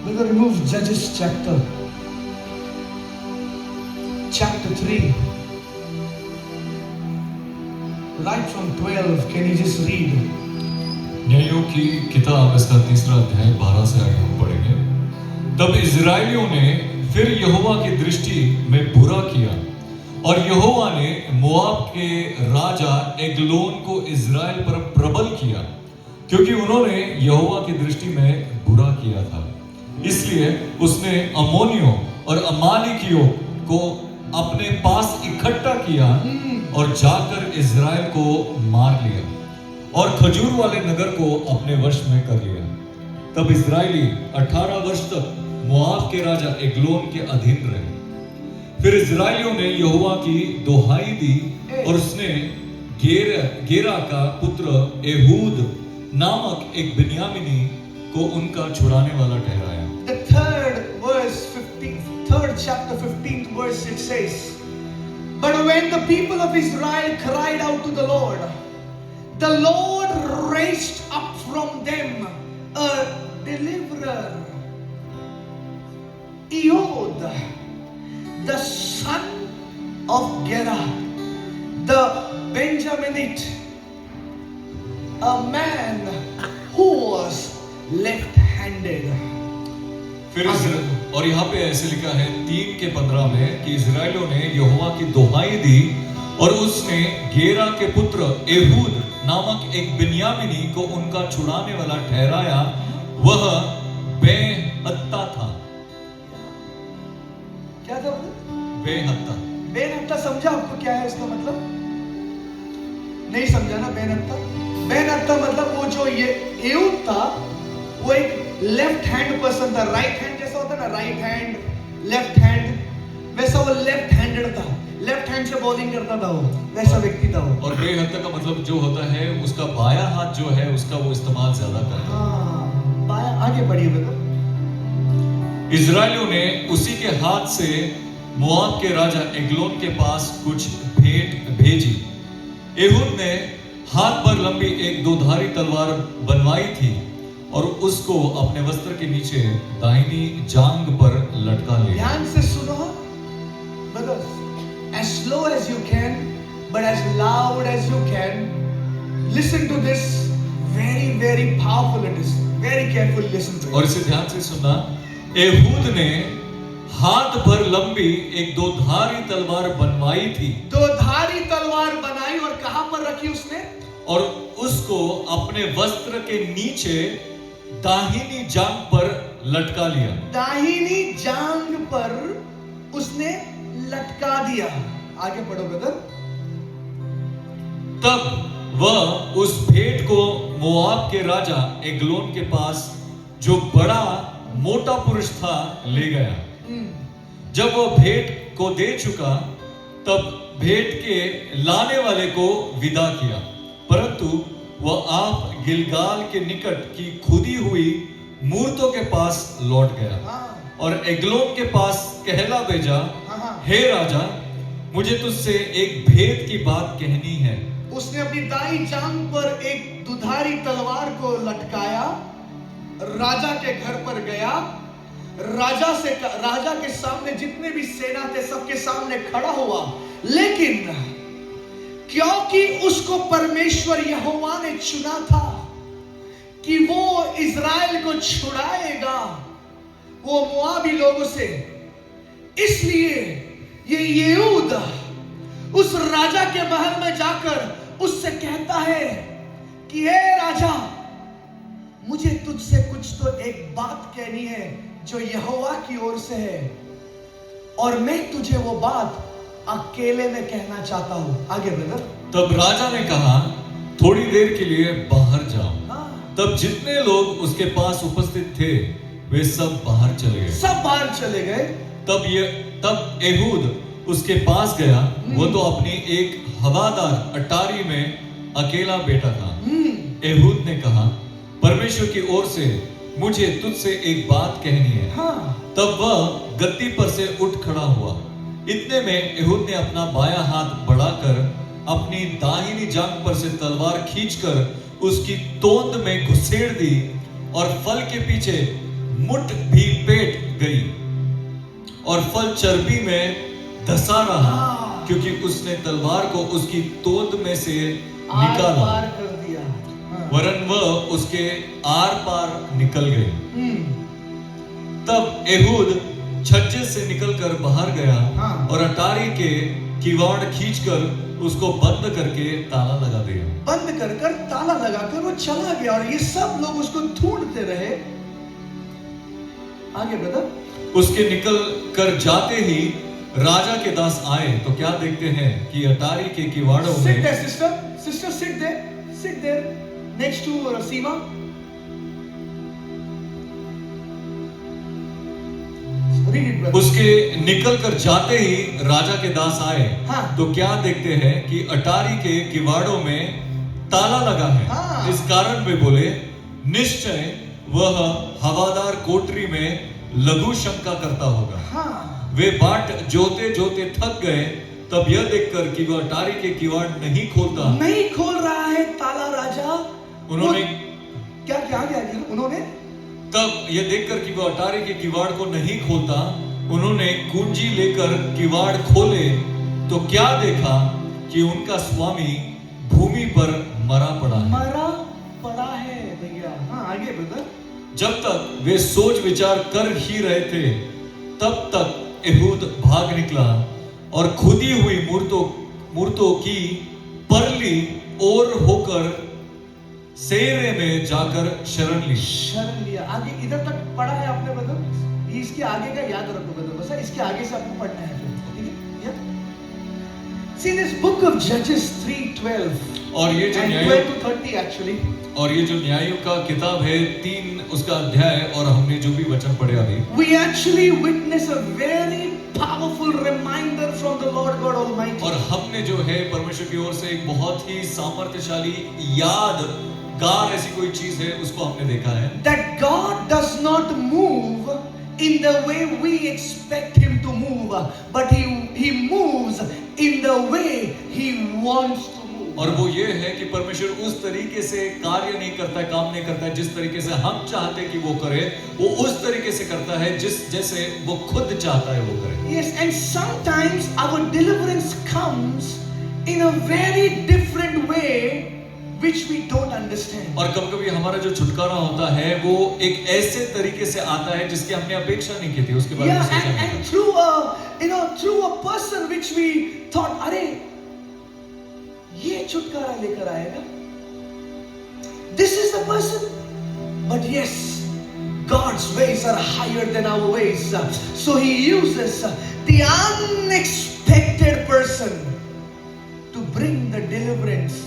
Brother, remove Judges chapter 3. Right from 12. Can you just read? न्यायों की किताब इसका 3रा अध्याय 12 से आगे हम पढ़ेंगे। तब इजराइलियों ने फिर यहोवा की दृष्टि में बुरा किया और यहोवा ने मोआब के राजा एग्लोन को इजराइल पर प्रबल किया, क्योंकि उन्होंने यहोवा की दृष्टि में बुरा किया था। इसलिए उसने अम्मोनियों और अमालेकियों को अपने पास इकट्ठा किया और जाकर इजराइल को मार लिया और खजूर वाले नगर को अपने वश में कर लिया। तब इजराइली 18 वर्ष तक मोआब के राजा एग्लोन के अधीन रहे। फिर इजराइलियों ने यहोवा की दोहाई दी और उसने गेरा का पुत्र एहूद नामक एक बिन्यामीनी को उनका छुड़ाने वाला ठहराया। The third chapter 15th verse, it says, but when the people of Israel cried out to the Lord raised up from them a deliverer, Ehud, the son of Gera, the Benjaminite, a man who was left-handed. और यहाँ पे ऐसे लिखा है 3:15 में कि इजराइलियों ने यहोवा की दोहाई दी और उसने गेरा के पुत्र एहूद नामक एक बिन्यामीनी को उनका छुड़ाने वाला ठहराया। वह बेहत्ता था। क्या था? बेहत्ता। बेहत्ता समझा आपको क्या है इसका मतलब? नहीं समझा ना? बेहत्ता मतलब वो जो ये एहूद था वो एक लेफ्ट हैंड पर्सन था। राइट हैंड जैसा होता है ना, राइट हैंड लेफ्ट हैंड, वैसा वो लेफ्ट हैंडेड था। लेफ्ट हैंड से बॉलिंग करता था वो, वैसा व्यक्ति था वो। और बेहत्ता का मतलब जो होता है उसका बाया हाथ जो है उसका वो इस्तेमाल ज्यादा करता है। हाँ, बाया। आगे बढ़िए बेटा। इजराइलियों ने उसी के हाथ से मोआब के राजा एग्लोन के पास कुछ भेंट भेजी। एहूद ने हाथ भर लंबी एक दोधारी तलवार बनवाई थी और उसको अपने वस्त्र के नीचे दाहिनी जांघ पर लटका लिया। ध्यान से सुनो brothers, as slow as you can but as loud as you can, listen to this. Very powerful it is. Very carefully listen to it. और इसे ध्यान से सुनना। एहूद ने हाथ भर लंबी एक दोधारी तलवार बनवाई थी। दोधारी तलवार बनाई और कहां पर रखी उसने? और उसको अपने वस्त्र के नीचे दाहिनी जांघ पर लटका लिया। दाहिनी जांघ पर उसने लटका दिया। आगे पढ़ो ब्रदर। तब वह उस भेंट को मोआब के राजा एग्लोन के पास, जो बड़ा मोटा पुरुष था, ले गया। जब वह भेंट को दे चुका तब भेंट के लाने वाले को विदा किया, परंतु वह आप गिलगाल के निकट की खुदी हुई मूर्तों के पास लौट गया और एग्लोन के पास कहला भेजा, हे राजा, मुझे तुझसे एक भेद की बात कहनी है। उसने अपनी दाई जांघ पर एक दुधारी तलवार को लटकाया, राजा के घर पर गया, राजा के सामने जितने भी सेना थे सबके सामने खड़ा हुआ, लेकिन क्योंकि उसको परमेश्वर यहोवा ने चुना था कि वो इजराइल को छुड़ाएगा वो मोआबी लोगों से, इसलिए ये यहूद उस राजा के महल में जाकर उससे कहता है कि हे राजा, मुझे तुझसे कुछ तो एक बात कहनी है जो यहोवा की ओर से है, और मैं तुझे वो बात अकेले में कहना चाहता हूं। आगे ब्रदर। तब राजा ने कहा, थोड़ी देर के लिए बाहर जाओ। तब जितने लोग उसके पास उपस्थित थे वे सब बाहर चले गए। सब बाहर चले गए। तब एहूद उसके पास गया। वो तो अपनी एक हवादार अटारी में अकेला बैठा था। एहूद ने कहा, परमेश्वर की ओर से मुझे तुझसे एक बात कहनी है। तब वह गद्दी पर से उठ खड़ा हुआ। इतने में एहूद ने अपना बायां हाथ बढ़ाकर अपनी दाहिनी जांघ पर से तलवार खींचकर उसकी तोंद में घुसेड़ दी और फल के पीछे मुठ भी और फल चर्बी में धसा रहा, हाँ। क्योंकि उसने तलवार को उसकी तोंद में से आर निकाला, पार कर दिया। हाँ। वरन वह उसके आर पार निकल गई। हम्म। तब एहूद छज्जे से निकलकर बाहर गया, हाँ। और अटारी के किवाड़ खींचकर उसको बंद करके ताला लगा दिया। बंद कर कर ताला लगाकर वो चला गया, और ये सब लोग उसको ढूंढते रहे। आगे ब्रदर। उसके निकल कर जाते ही राजा के दास आए तो क्या देखते हैं कि अटारी के किवाड़ों Sit में there, sister, sit there, next to Seema. Read it, brother. उसके निकल कर जाते ही राजा के दास आए, हाँ। तो क्या देखते हैं कि अटारी के किवाड़ों में ताला लगा है। हाँ। इस कारण वे बोले, निश्चय वह हवादार कोठरी में लघु शंका करता होगा। हाँ। वे बाट जोते जोते थक गए, तब यह देखकर कि वह अटारी के किवाड़ नहीं खोलता, नहीं खोल रहा है ताला राजा। उन्होंने क्या क्या क्या किया उन्होंने? तब यह देखकर कि वह अटारी के किवाड़ को नहीं खोलता, उन्होंने कुंजी लेकर किवाड़ खोले तो क्या देखा कि उनका स्वामी भूमि पर मरा पड़ा है। मरा पड़ा है भैया। हाँ आगे ब्रदर। जब तक वे सोच विचार कर ही रहे थे, तब तक एहूद भाग निकला और खुदी हुई मूर्तों की परली ओर होकर सेरे में जाकर शरण ली। शरण लिया। आगे इधर तक पढ़ा है आपने ब्रदर? इसके आगे का याद रखो ब्रदर, बस इसके आगे से आपको पढ़ना है। ठीक है? See this book of Judges 3:12 और ये जो and न्याय 12 to 30 actually. और ये जो न्यायों का किताब है 3 उसका अध्याय, और हमने जो भी वचन पढ़े अभी, We actually witness a very powerful reminder from the Lord God Almighty. और हमने जो है परमेश्वर की ओर से एक बहुत ही सामर्थ्यशाली यादगार ऐसी कोई चीज है, उसको हमने देखा है That God does not move in the way we expect Him to move, but He moves in the way He wants to move. और वो ये है कि परमेश्वर उस तरीके से कार्य नहीं करता है, काम नहीं करता है जिस तरीके से हम चाहते हैं कि वो करे, वो उस तरीके से करता है जैसे वो खुद चाहता है वो करे। Yes, and sometimes our deliverance comes in a very different way which we don't understand. और कभी-कभी हमारा जो छुटकारा होता है वो एक ऐसे तरीके से आता है जिसकी हमने अपेक्षा नहीं की थी, उसके बारे में Yeah, सोचा नहीं and था। through a person which we thought, अरे ये छुटकारा लेकर आएगा, this is the person, but yes, God's ways are higher than our ways, so He uses the unexpected person to bring the deliverance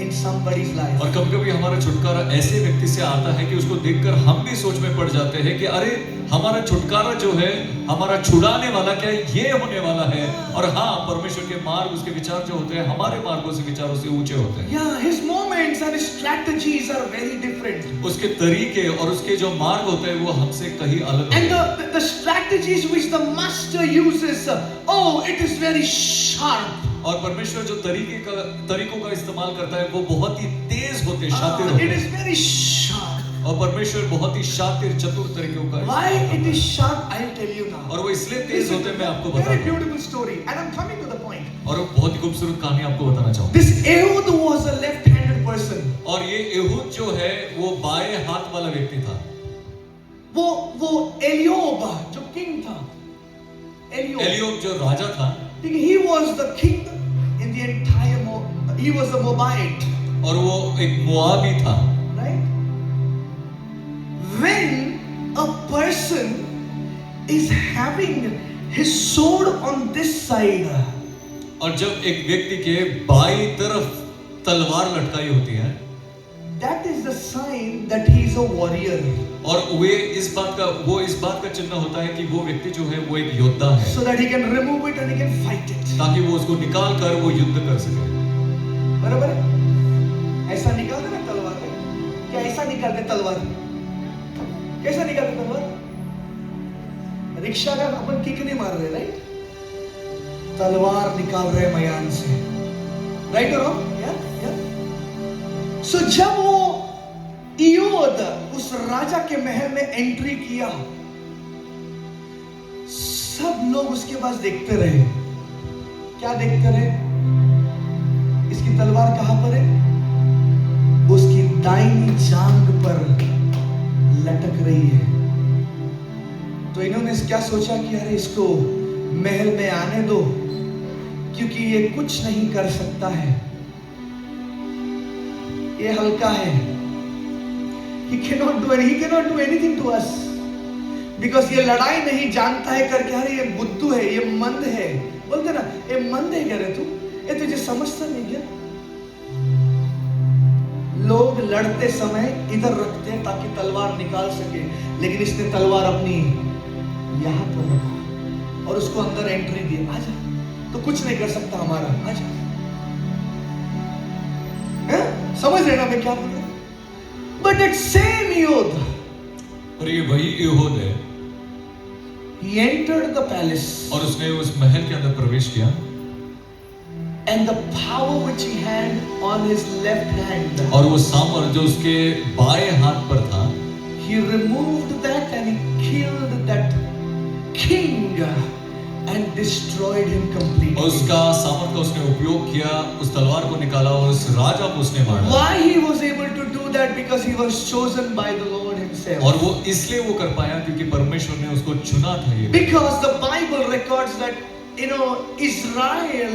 in somebody's life. और कभी-कभी हमारा छुटकारा ऐसे व्यक्ति से आता है कि उसको देखकर हम भी सोच में पड़ जाते हैं कि अरे हमारा छुटकारा जो है, हमारा छुड़ाने वाला क्या ये होने वाला है। और हाँ, परमेश्वर के मार्ग, उसके विचार जो होते हैं हमारे मार्गों से, विचारों से ऊंचे होते हैं। Yeah, His moments and His strategies are very different. उसके तरीके और उसके जो मार्ग होते हैं वो हमसे कहीं अलग होते And हैं। the strategies which the master uses, oh, it is very sharp. और परमेश्वर जो तरीकों का इस्तेमाल करता है वो बहुत ही तेज होते, शातिर होते It is हैं। very sharp. और परमेश्वर बहुत ही शातिर, चतुर तरीकों का Why इस्तेमाल it करता is है। sharp? I'll tell you now. और वो इसलिए तेज होते हैं, मैं आपको Very बताता हूँ। beautiful story, and I'm coming to the point. और वो बहुत ही खूबसूरत कहानी आपको बताना चाहूँगा। This Ehud was a left-handed person. और ये एहूद जो है वो बाएं हाथ वाला व्यक्ति था। वो एलियोब जो किंग था, एलियोब जो राजा था, he was the king in the entire he was a Moabite, और वो एक मोआबी था। right? When a person is having his sword on this side, और जब एक व्यक्ति के बाई तरफ तलवार लटकाई होती है, that is the sign that he is a warrior. और वो इस बात का चिन्ह होता है कि वो व्यक्ति जो है वो एक योद्धा है, So that he can remove it and he can fight it. ताकि वो उसको निकाल कर वो युद्ध कर सके। बराबर है? ऐसा निकालते ना तलवार में? क्या ऐसा निकालते तलवार? कैसा निकालते तलवार? रिक्शा का अपन किक नहीं मार रहे, राइट? तलवार निकाल रहे मयान से, राइट और सो जब वो इयोद उस राजा के महल में एंट्री किया, सब लोग उसके पास देखते रहे। क्या देखते रहे? इसकी तलवार कहां पर है? उसकी दाहिनी जांघ पर लटक रही है। तो इन्होंने क्या सोचा कि अरे इसको महल में आने दो, क्योंकि ये कुछ नहीं कर सकता है, ये हल्का है, he cannot do anything to us, because ये लड़ाई नहीं जानता है करके अरे ये बुद्धू है, ये मंद है, बोलते ना ये मंद है, कह रहे तू, ये तुझे समझता नहीं क्या? लोग लड़ते समय इधर रखते हैं ताकि तलवार निकाल सके, लेकिन इसने तलवार अपनी यहां पर रखा और उसको अंदर एंट्री दी। आजा, तो कुछ नहीं कर सकता हमारा, आजा। समझ रहे ना मैं क्या बोल रहा हूं? बट इट सेम योद्ध, और ये वही यहूद है। He entered the palace, और उसने उस महल के अंदर प्रवेश किया, and the power which he had on his left hand, और वो सामर्थ जो उसके बाएं हाथ पर था, he removed that and he killed that king and destroyed him completely. और उसका सामर्थ का उसने उपयोग किया, उस तलवार को निकाला और उस राजा को उसने मारा। Why he was able to do that? Because he was chosen by the Lord himself. और वो इसलिए वो कर पाया क्योंकि परमेश्वर ने उसको चुना था। ये Because the Bible records that, you know, Israel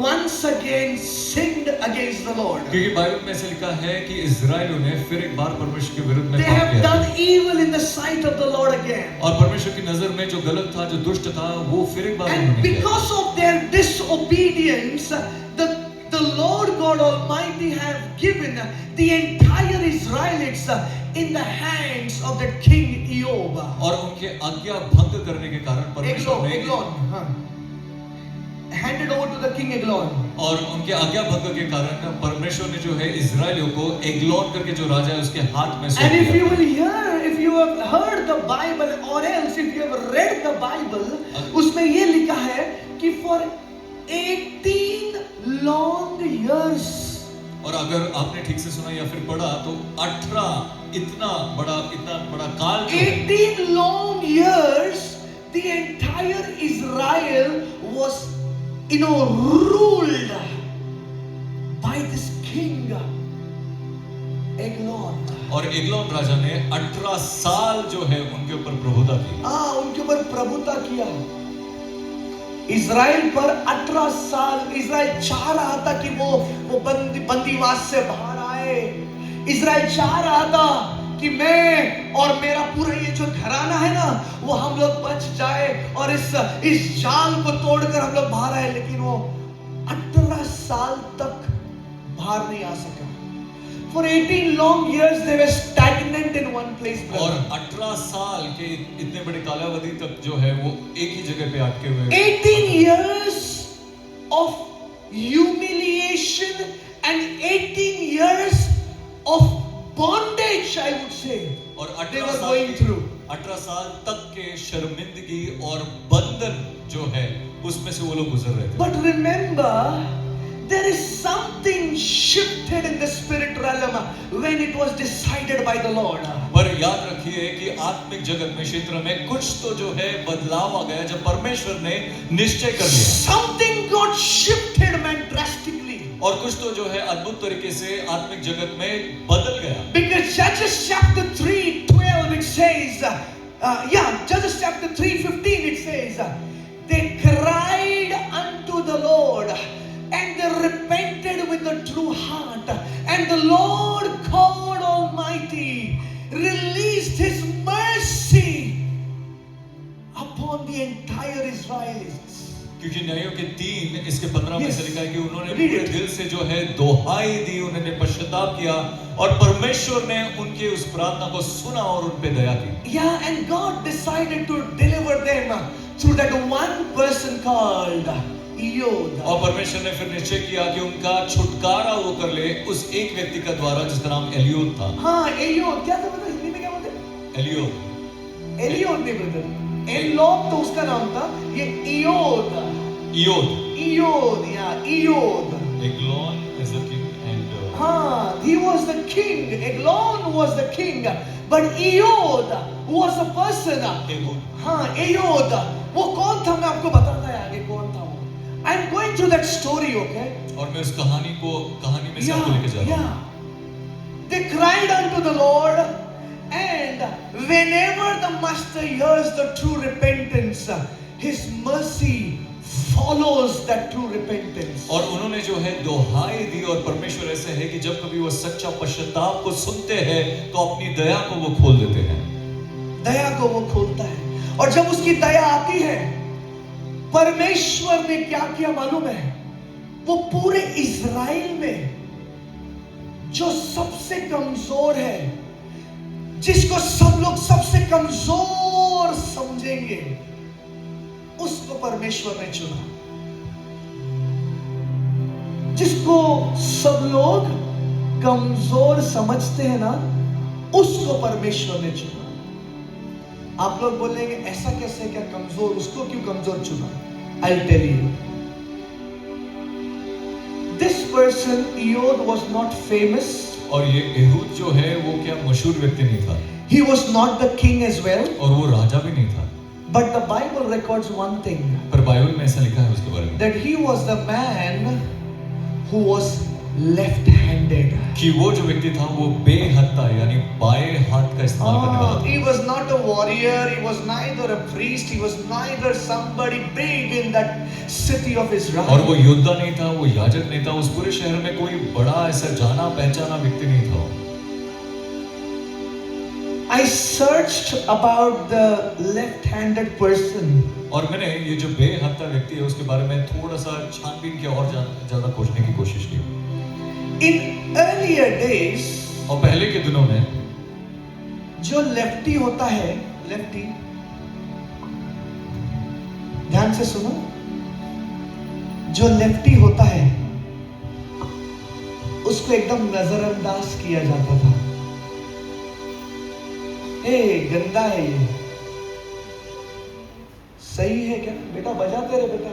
once again sinned against the Lord. क्योंकि बाइबल में ऐसे लिखा है कि इस्राएलियों ने फिर एक बार परमेश्वर के विरुद्ध में They पाप have किया done evil in the sight of the Lord again. और परमेश्वर की नजर में जो गलत था, जो दुष्ट था, वो फिर एक बार And उन्होंने किया। because of their disobedience, the Lord God Almighty have given the entire Israelites in the hands of the king Eob. और उनके आज्ञा भंग करने के कारण परमेश्वर ने Eglon, handed over to the king Eglon. और उनके आज्ञा भंग के कारण परमेश्वर ने जो है इजराइलियों को एग्लोन करके जो राजा है उसके हाथ में सौंप And if you दिया। will hear, if you have heard the Bible, or else if you have read the Bible, उसमें ये लिखा है कि for 18 long years, और अगर आपने ठीक से सुना या फिर पढ़ा तो 18 इतना बड़ा काल जो है, 18 long years, the entire Israel was, you know, ruled by this king Eglon. और एग्लोन राजा ने 18 साल जो है उनके ऊपर प्रभुता की। उनके ऊपर प्रभुता किया। इज़राइल पर 18 साल इज़राइल चाह रहा था कि वो बंदीवास से बाहर आए। इज़राइल चाह रहा था कि मैं और मेरा पूरा ये जो घराना है ना, वो हम लोग बच जाए और इस जाल को तोड़कर हम लोग बाहर आए, लेकिन वो 18 साल तक बाहर नहीं आ सका। For 18 long years they were stagnant in one place. और 18 साल के इतने बड़े कालावधि तक जो है वो एक ही जगह पे अटके हुए। 18 years of humiliation and 18 years of bondage, I would say. और they were going through. 18 साल तक के शर्मिंदगी और बंधन जो है उसमें से वो लोग गुजर रहे थे। But remember, there is something shifted in the spirit realm when it was decided by the Lord. पर याद रखिए कि आत्मिक जगत में, क्षेत्र में कुछ तो जो है बदलाव आ गया जब परमेश्वर ने निश्चय कर लिया। Something got shifted, man, drastically. और कुछ तो जो है अद्भुत तरीके से आत्मिक जगत में बदल गया। Because Judges chapter 3:12 it says, Judges chapter 3:15 it says, they cried unto the Lord and they repented with a true heart, and the Lord God Almighty released His mercy upon the entire Israelites. क्योंकि न्यायों के 3 इसके 15 में Yes. से लिखा है कि उन्होंने Read पूरे it. दिल से जो है दोहाई दी, उन्होंने पश्चाताप किया और परमेश्वर ने उनके उस प्रार्थना को सुना और उन पे दया की। Yeah, and God decided to deliver them through that one person called Eod. और परमेश्वर ने फिर निश्चय किया कि उनका छुटकारा वो कर ले उस एक व्यक्ति का द्वारा जिसका नाम एलियोद था। हाँ, एलियोद क्या था, मतलब हिंदी में क्या बोलते हैं? एलियोद। एलियोद नहीं ब्रदर, एलोप तो उसका नाम था, ये इयोद। इयोद या Ehud. Eglon is the king and हाँ, he was the king. Eglon was the king, but Eod who was a person. हाँ, एयोद, वो कौन था? मैं आपको बताता है आगे कौन था वो. I am going through that story, okay? और मैं उस कहानी में से आपको लेके जा रहा हूँ. They cried unto the Lord, and whenever the master hears the true repentance, his mercy follows that true repentance. और उन्होंने जो है दोहाई दी, और परमेश्वर ऐसे है कि जब कभी वो सच्चा पश्चाताप को सुनते हैं तो अपनी दया को वो खोल देते हैं. दया को वो खोलता है, और जब उसकी दया आती है, परमेश्वर ने क्या किया मालूम है? वो पूरे इज़राइल में जो सबसे कमजोर है, जिसको सब लोग सबसे कमजोर समझेंगे, उसको परमेश्वर ने चुना. जिसको सब लोग कमजोर समझते हैं ना, उसको परमेश्वर ने चुना. आप लोग बोलेंगे ऐसा कैसे, क्या कमजोर, उसको क्यों कमजोर चुना? I'll tell you. This person, Ehud, was not famous. और ये एहूद जो है वो क्या मशहूर व्यक्ति नहीं था. He was not the king as well. और वो राजा भी नहीं था. But the Bible records one thing. पर बाइबल में ऐसा लिखा है उसके बारे में. That he was the man who was left-handed. कि वो जो व्यक्ति था वो बेहत्ता यानी बाएं हाथ का इस्तेमाल करने वाला था. He was not a warrior. He was neither a priest. He was neither somebody big in that city of Israel. और वो योद्धा नहीं था, वो याजक नहीं था, उस पूरे शहर में कोई बड़ा ऐसा जाना पहचाना व्यक्ति नहीं था. I searched about the left-handed person. और मैंने ये जो बेहत्ता व्यक्ति है उसके बारे में थोड़ा सा छानबीन किया और ज्यादा खोजने की कोशिश की. In earlier days, और पहले के दिनों में जो लेफ्टी होता है, लेफ्टी, ध्यान से सुनो, जो लेफ्टी होता है उसको एकदम नजरअंदाज किया जाता था. गंदा है ये, सही है क्या बेटा, बजाते रहे बेटा,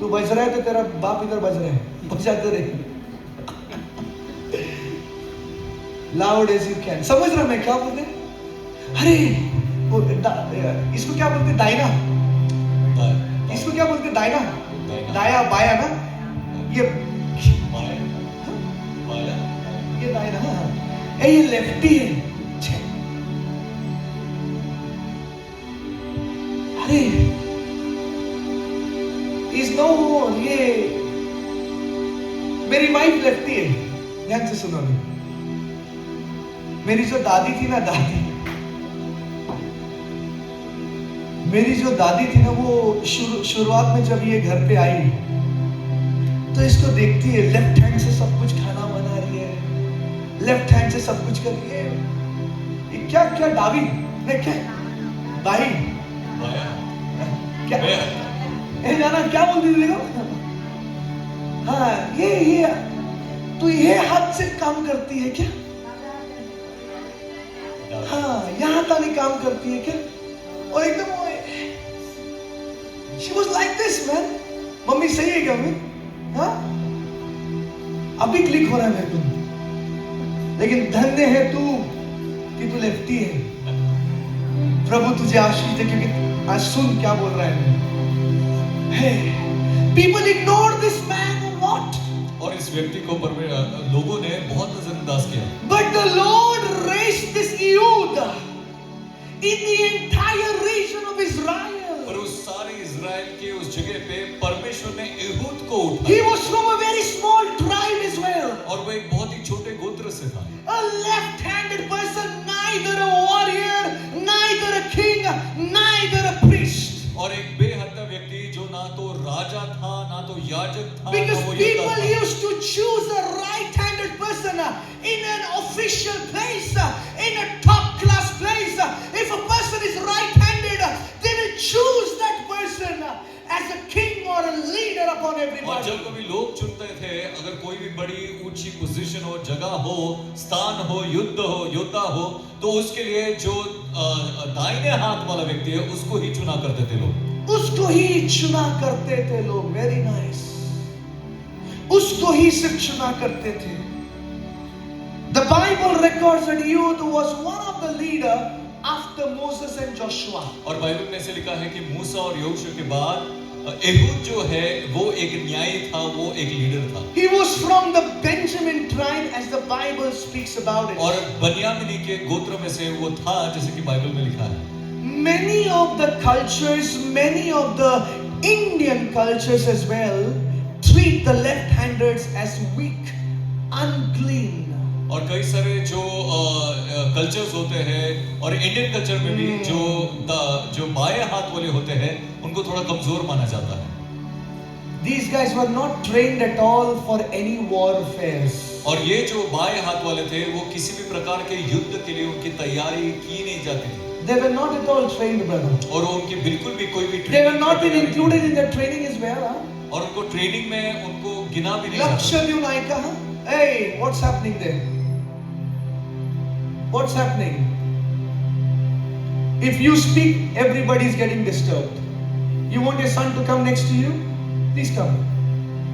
तू बज रहा है तो तेरा बाप इधर बज रहा है, बजाते रहे लाउड एज यू कैन. समझ रहा मैं क्या बोलते? अरे वो इसको क्या बोलते? दायना. इसको क्या बोलते? दायना, दाया बाया ना, ये ये दायना, ये लेफ्टी है. अरे इज नो, ये मेरी वाइफ लेफ्टी है. ध्यान से सुनो, मेरी जो दादी थी ना, मेरी जो दादी थी ना, वो शुरुआत में जब ये घर पे आई तो इसको देखती है, लेफ्ट हैंड से सब कुछ खाना बना रही है, लेफ्ट हैंड से सब कुछ कर रही है. ये क्या क्या दावी है, क्या भाई क्या ये जाना क्या बोलती थी देखो. हाँ, ये तो ये हाथ से काम करती है क्या? हाँ, यहाँ ताली काम करती है क्या? और एकदम she was like this man. Mummy सही है क्या मम्मी? हाँ, अभी क्लिक हो रहा है मेरे को. लेकिन धन्य है तू कि तू लेफ्टी है. प्रभु तुझे आशीष दे, क्योंकि आज सुन क्या बोल रहा है. Hey, people ignore this man a lot. और इस व्यक्ति को लोगों ने बहुत नजरअंदाज किया. But the Lord raised this Ehud in the entire region of Israel. पर उस सारे इज़राइल के उस जगह पे परमेश्वर ने एहूद को उठाया. He was from a very small tribe as well. और वो एक बहुत ही छोटे गोत्र से था. A left-handed person, neither a warrior, neither a king, neither a priest. और एक बेहत्ता व्यक्ति जो ना तो राजा था, ना तो याजक था, Because ना वो people used to choose a right-handed person in an official place, in a top-class place. If a person is right-handed, they will choose that person as a king or a leader upon और everybody. जब कभी लोग चुनते थे, अगर कोई भी बड़ी ऊंची पोजीशन हो, जगह हो, स्थान हो, युद्ध हो, योद्धा हो, तो उसके लिए जो दाहिने हाथ वाला व्यक्ति है उसको ही चुना करते थे लोग. उसको ही चुना करते थे लोग. Very nice. उसको ही सिर्फ चुना करते थे. The Bible records that Ehud was one of the leader after Moses and Joshua. और बाइबल में से लिखा है कि मूसा और यहोशू के बाद एहूद जो है वो एक न्यायी था, वो एक लीडर था। He was from the Benjamin tribe as the Bible speaks about it. और बनियामिनी के गोत्र में से वो था, जैसे कि बाइबल में लिखा है। Many of the cultures, many of the Indian cultures as well, treat the left-handers as weak, unclean. और कई सारे जो कल्चर्स होते हैं और इंडियन कल्चर में भी जो बाएं हाथ वाले होते हैं उनको थोड़ा कमजोर माना जाता है। These guys were not trained at all for any warfares. और ये जो बाएं हाथ वाले थे वो किसी भी प्रकार के युद्ध के लिए उनकी तैयारी की नहीं जाती थी। They were not at all trained, brother. और उनकी बिल्कुल भी कोई भी They were not even included in the training as well. और उनको ट्रेनिंग में उनको गिना भी नहीं जाता। Lakshadweep Naika, hey, what's happening there? What's happening? If you speak, everybody is getting disturbed. You want your son to come next to you? Please come.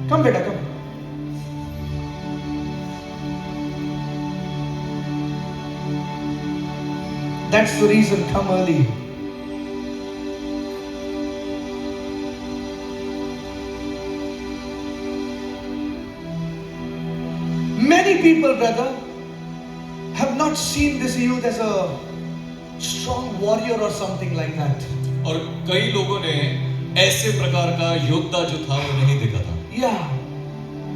Come, beta, come. That's the reason, come early. Many people, brother, have not seen this youth as a strong warrior or something like that. और कई लोगों ने ऐसे प्रकार का योद्धा जो था वो नहीं देखा था। Yeah.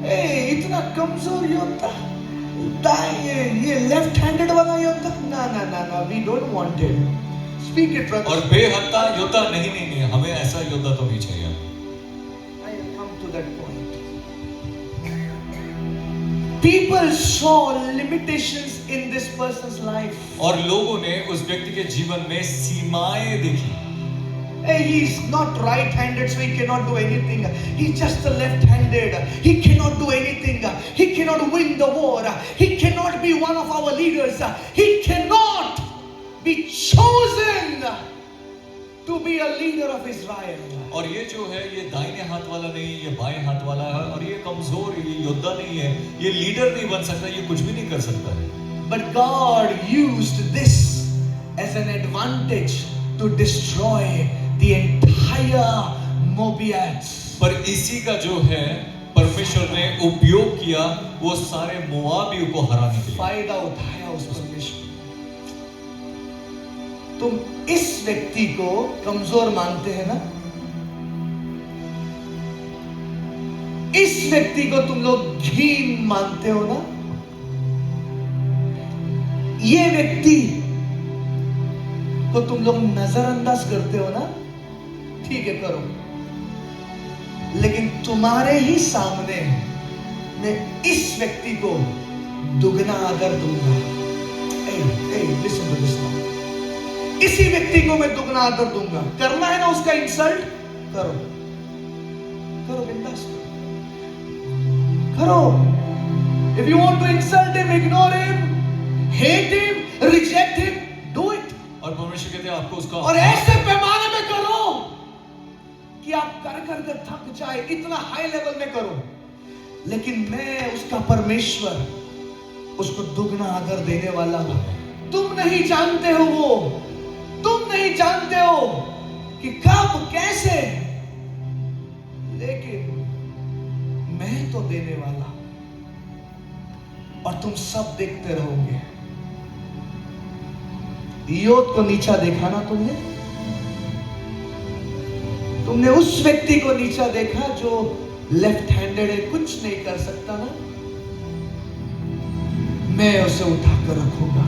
Hey, इतना कमजोर योद्धा, ये लेफ्ट-हैंडेड वाला योद्धा, ना, we don't want it. Speak it, brother. और बेहत्ता योद्धा नहीं, हमें ऐसा योद्धा तो नहीं चाहिए। I will come to that point. People saw limitations in this person's life. और लोगों ने उस व्यक्ति के जीवन में सीमाएं देखी। Hey, he's not right-handed, so he cannot do anything. He's just a left-handed. He cannot do anything. He cannot win the war. He cannot be one of our leaders. He cannot be chosen to be a leader of Israel. और ये जो है ये दाहिने हाथ वाला नहीं, ये बाएं हाथ वाला है, और ये कमजोर, ये योद्धा नहीं है, ये लीडर नहीं बन सकता, ये कुछ भी नहीं कर सकता है। But God used this as an advantage to destroy the entire Moabites. पर इसी का जो है परमेश्वर ने उपयोग किया वो सारे मोआबियों को हराने के लिए। फायदा उठाया उस परमेश्वर। तुम इस व्यक्ति को कमजोर मानते हैं ना? इस व्यक्ति को तुम लोग घीन मानते हो ना? ये व्यक्ति को तुम लोग नजरअंदाज करते हो ना? ठीक है, करो, लेकिन तुम्हारे ही सामने मैं इस व्यक्ति को दुगना आदर दूंगा। Listen to this now. इसी व्यक्ति को मैं दुगना आदर दूंगा। करना है ना उसका इंसल्ट, करो बिंदास करो। If you want to insult him, ignore him, hate him, reject him, do it. और परमेश्वर कहते हैं आपको उसका और ऐसे पैमाने में करो कि आप कर थक जाए, इतना हाई लेवल में करो। लेकिन मैं उसका परमेश्वर उसको दुगना आदर देने वाला हूं। तुम नहीं जानते हो तुम नहीं जानते हो कि कब कैसे, लेकिन मैं तो देने वाला हूं और तुम सब देखते रहोगे। योद को नीचा देखा ना तुमने उस व्यक्ति को नीचा देखा जो लेफ्ट हैंडेड है, कुछ नहीं कर सकता ना? मैं उसे उठाकर रखूंगा।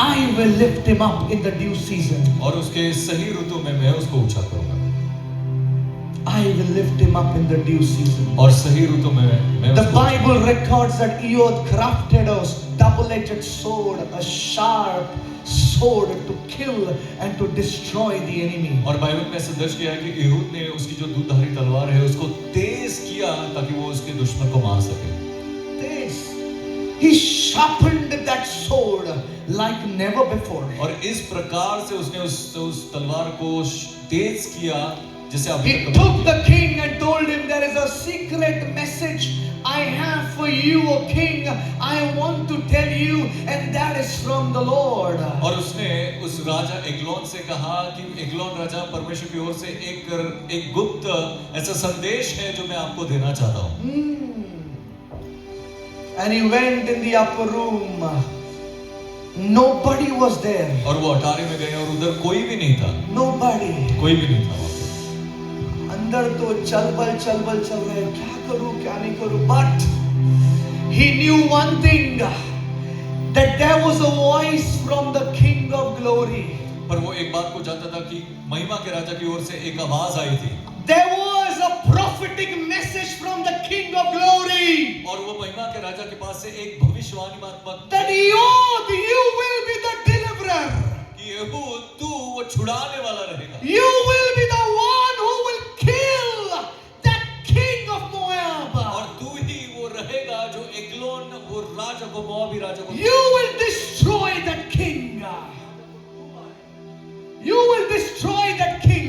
I will lift him up in the due season. और उसके सही ऋतु में मैं उसको ऊंचा करूंगा। I will lift him up in the due season. और सही ऋतु में मैं The Bible records that Ehud crafted a double-edged sword, a sharp sword to kill and to destroy the enemy. और बाइबल में ऐसा दर्ज किया है कि एहूद ने उसकी जो दुधारी तलवार है उसको तेज किया ताकि वो उसके दुश्मन को मार सके। तेज। He sharpened that sword like never before. और इस प्रकार से उसने उस तलवार को तेज किया जिसे अभी He तक took कबूल the किया। king and told him, there is a secret message I have for you, O king. I want to tell you, and that is from the Lord. और उसने उस राजा एग्लोन से कहा कि एग्लोन राजा, परमेश्वर की ओर से एक गुप्त ऐसा संदेश है जो मैं आपको देना चाहता हूँ। And he went in the upper room. Nobody was there. और वो अटारी में गए और उधर कोई भी नहीं था, Nobody. कोई भी नहीं था वहाँ पे। अंदर तो चलबल चल रहे, क्या करूं क्या नहीं करूं, but he knew one thing, that there was a voice from the King of Glory. पर वो एक बात को जानता था कि महिमा के राजा की ओर से एक आवाज आई थी। There was a prophetic message from the King of Glory, और वो महिमा के राजा के पास से एक भविष्यवाणीत्मक that you will be the deliverer. कि यहूद तू वो छुड़ाने वाला रहेगा। You will be the one who will kill that king of Moab. और तू ही वो रहेगा जो एग्लोन वो राजा को, मोआबी राजा को, You will destroy that king. You will destroy that king.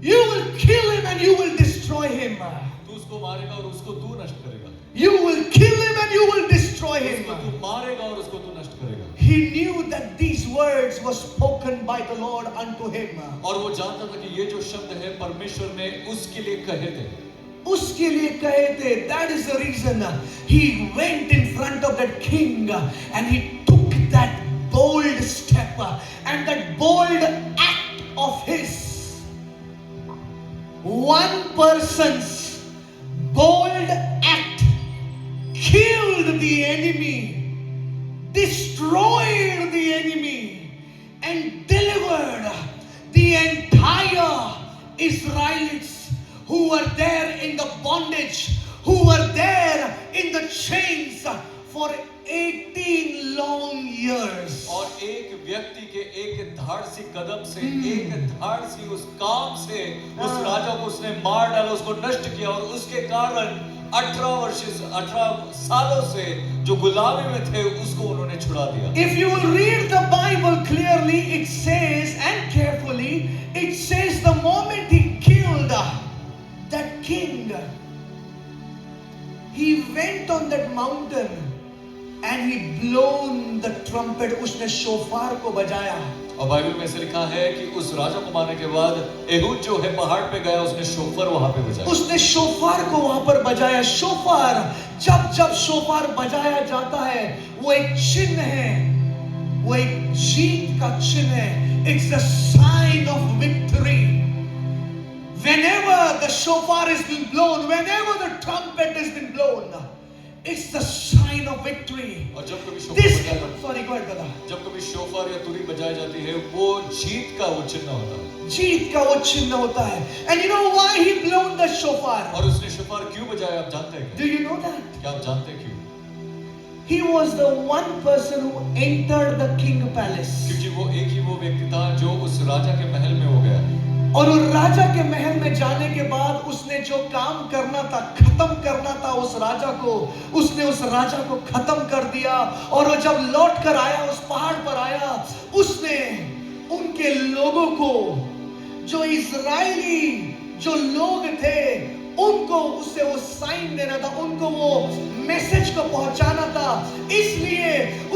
You will kill him and you will destroy him. तू उसको मारेगा और उसको तू नष्ट करेगा। You will kill him and you will destroy him. उसको तू मारेगा और उसको तू नष्ट करेगा। He knew that these words were spoken by the Lord unto him. और वो जानता था कि ये जो शब्द है परमेश्वर ने उसके लिए कहे थे। उसके लिए कहे थे। That is the reason he went in front of that king and he took that bold step and that bold act of his. One person's bold act killed the enemy, destroyed the enemy, and delivered the entire Israelites who were there in the bondage, who were there in the chains for 18 long years. और एक व्यक्ति के एक धाड़सी कदम से, एक धाड़सी उस काम से उस राजा को उसने मार डाला, उसको नष्ट किया और उसके कारण 18 सालों से जो गुलामी में थे उसको उन्होंने छुड़ा दिया। If you will read the Bible clearly, it says, and carefully, it says the moment he killed that king, he went on that mountain and he blown the trumpet. उसने शोफार को बजाया। और बाइबल में ऐसे लिखा है कि उस राजा को मारने के बाद एहूद जो है पहाड़ पे गया, उसने शोफर वहां पे बजाया। उसने शोफार को वहां पर बजाया। शोफार, जब शोफार बजाया जाता है वो एक चिन्ह है, वो एक जीत का चिन्ह है। It's a sign of victory. Whenever the shofar has been blown, whenever the trumpet has been blown, it's the sign of victory. और जब कभी शोफर बजाया, sorry, go ahead, brother. जब कभी शोफर या तुरी बजाई जाती है, वो जीत का वो चिन्ह होता है। जीत का वो चिन्ह होता है। And you know why he blown the shofar? और उसने शोफर क्यों बजाया, आप जानते हैं क्या? Do you know that? क्या आप जानते हैं क्यों? He was the one person who entered the king palace. क्योंकि वो एक ही वो व्यक्ति था जो उस राजा के महल में हो गया। और उस राजा के महल में जाने के बाद उसने जो काम करना था, खत्म करना था उस राजा को, उसने उस राजा को खत्म कर दिया। और वो जब लौट कर आया, उस पहाड़ पर आया, उसने उनके लोगों को, जो इजरायली जो लोग थे, उनको उससे वो साइन देना था, उनको वो मैसेज को पहुंचाना था। इसलिए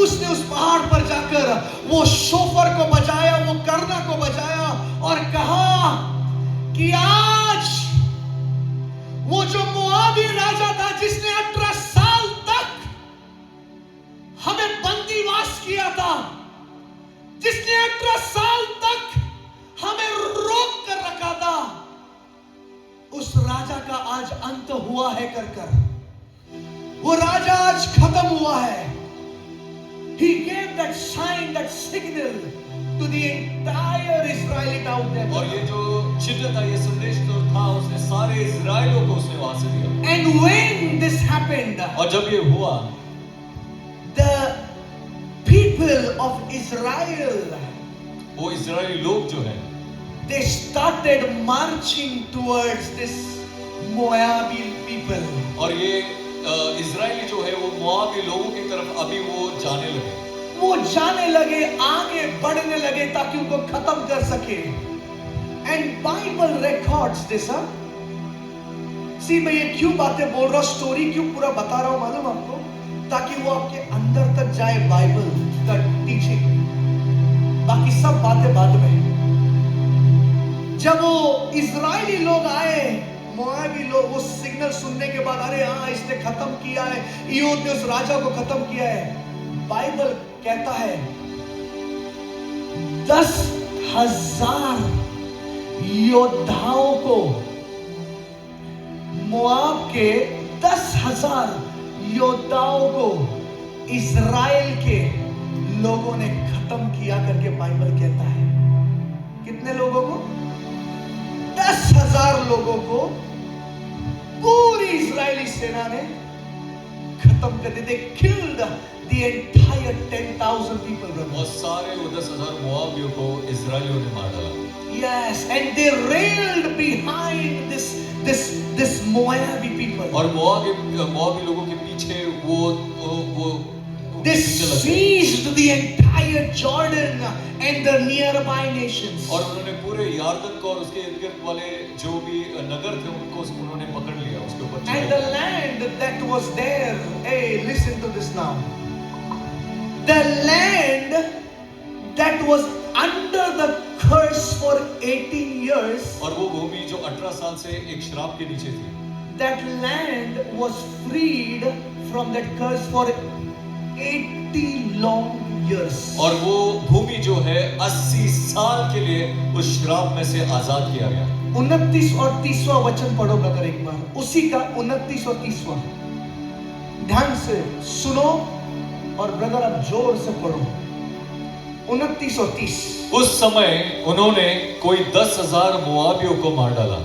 उसने उस पहाड़ पर जाकर वो शोफर को बजाया, वो करना को बजाया और कहा कि आज वो जो मोआबी राजा था जिसने 18 साल तक हमें बंदीवास किया था, जिसने 18 साल तक हमें रोक कर रखा था, उस राजा का आज अंत हुआ है कर वो राजा आज खत्म हुआ है। He gave that sign, that signal to the entire Israelite out there. और ये जो चिन्ह था, ये संदेश जो था, उसने सारे इजराइलियों को उसने वहां से दिया। And when this happened, और जब ये हुआ, the people of Israel, वो इजरायली लोग जो हैं, they started marching towards this Moabi people. और ये इजरायली जो है वो मोआबी लोगों की तरफ अभी वो जाने लगे। वो जाने लगे, आगे बढ़ने लगे ताकि उनको खत्म कर सके. And Bible records this. See मैं ये क्यों बातें बोल रहा हूं, स्टोरी क्यों पूरा बता रहा हूं मालूम आपको, ताकि वो आपके अंदर तक जाए बाइबल का टीचिंग. बाकी सब बातें बाद में. जब वो इजरायली लोग आए, मोआबी लोग, वो सिग्नल सुनने के बाद, अरे हाँ इसने खत्म किया है, यहूद ने उस राजा को खत्म किया है. बाइबल कहता है 10,000 योद्धाओं को, मोआब के 10,000 योद्धाओं को इजराइल के लोगों ने खत्म किया करके बाइबल कहता है. कितने लोगों को? 10,000 लोगों को पूरी इजरायली सेना ने खत्म कर दिया. They killed the entire 10,000 people. और सारे वो 10,000 मोआबियों को इजरायलियों ने मार डाला. Yes, and they railed behind this Moabi people. और मोआबी लोगों के पीछे वो They seized the entire Jordan and the nearby nations. और उन्होंने पूरे यार्दन को और उसके इर्द-गिर्द वाले जो भी नगर थे उनको उन्होंने पकड़ लिया, उसके ऊपर. And the land that was there, hey, listen to this now. The land that was under the curse for 18 years. और वो भूमि जो 18 साल से एक श्राप के नीचे थी. That land was freed from that curse for 80 long years. और वो भूमि जो है 80 साल के लिए उस श्राप में से आजाद किया गया. 29 और 30वां वचन पढ़ो ब्रदर एक बार, उसी का 29 और 30वां. ध्यान से सुनो और ब्रदर आप जोर से पढ़ो. 29 और 30. उस समय उन्होंने कोई 10,000 मोआबियों को मार डाला.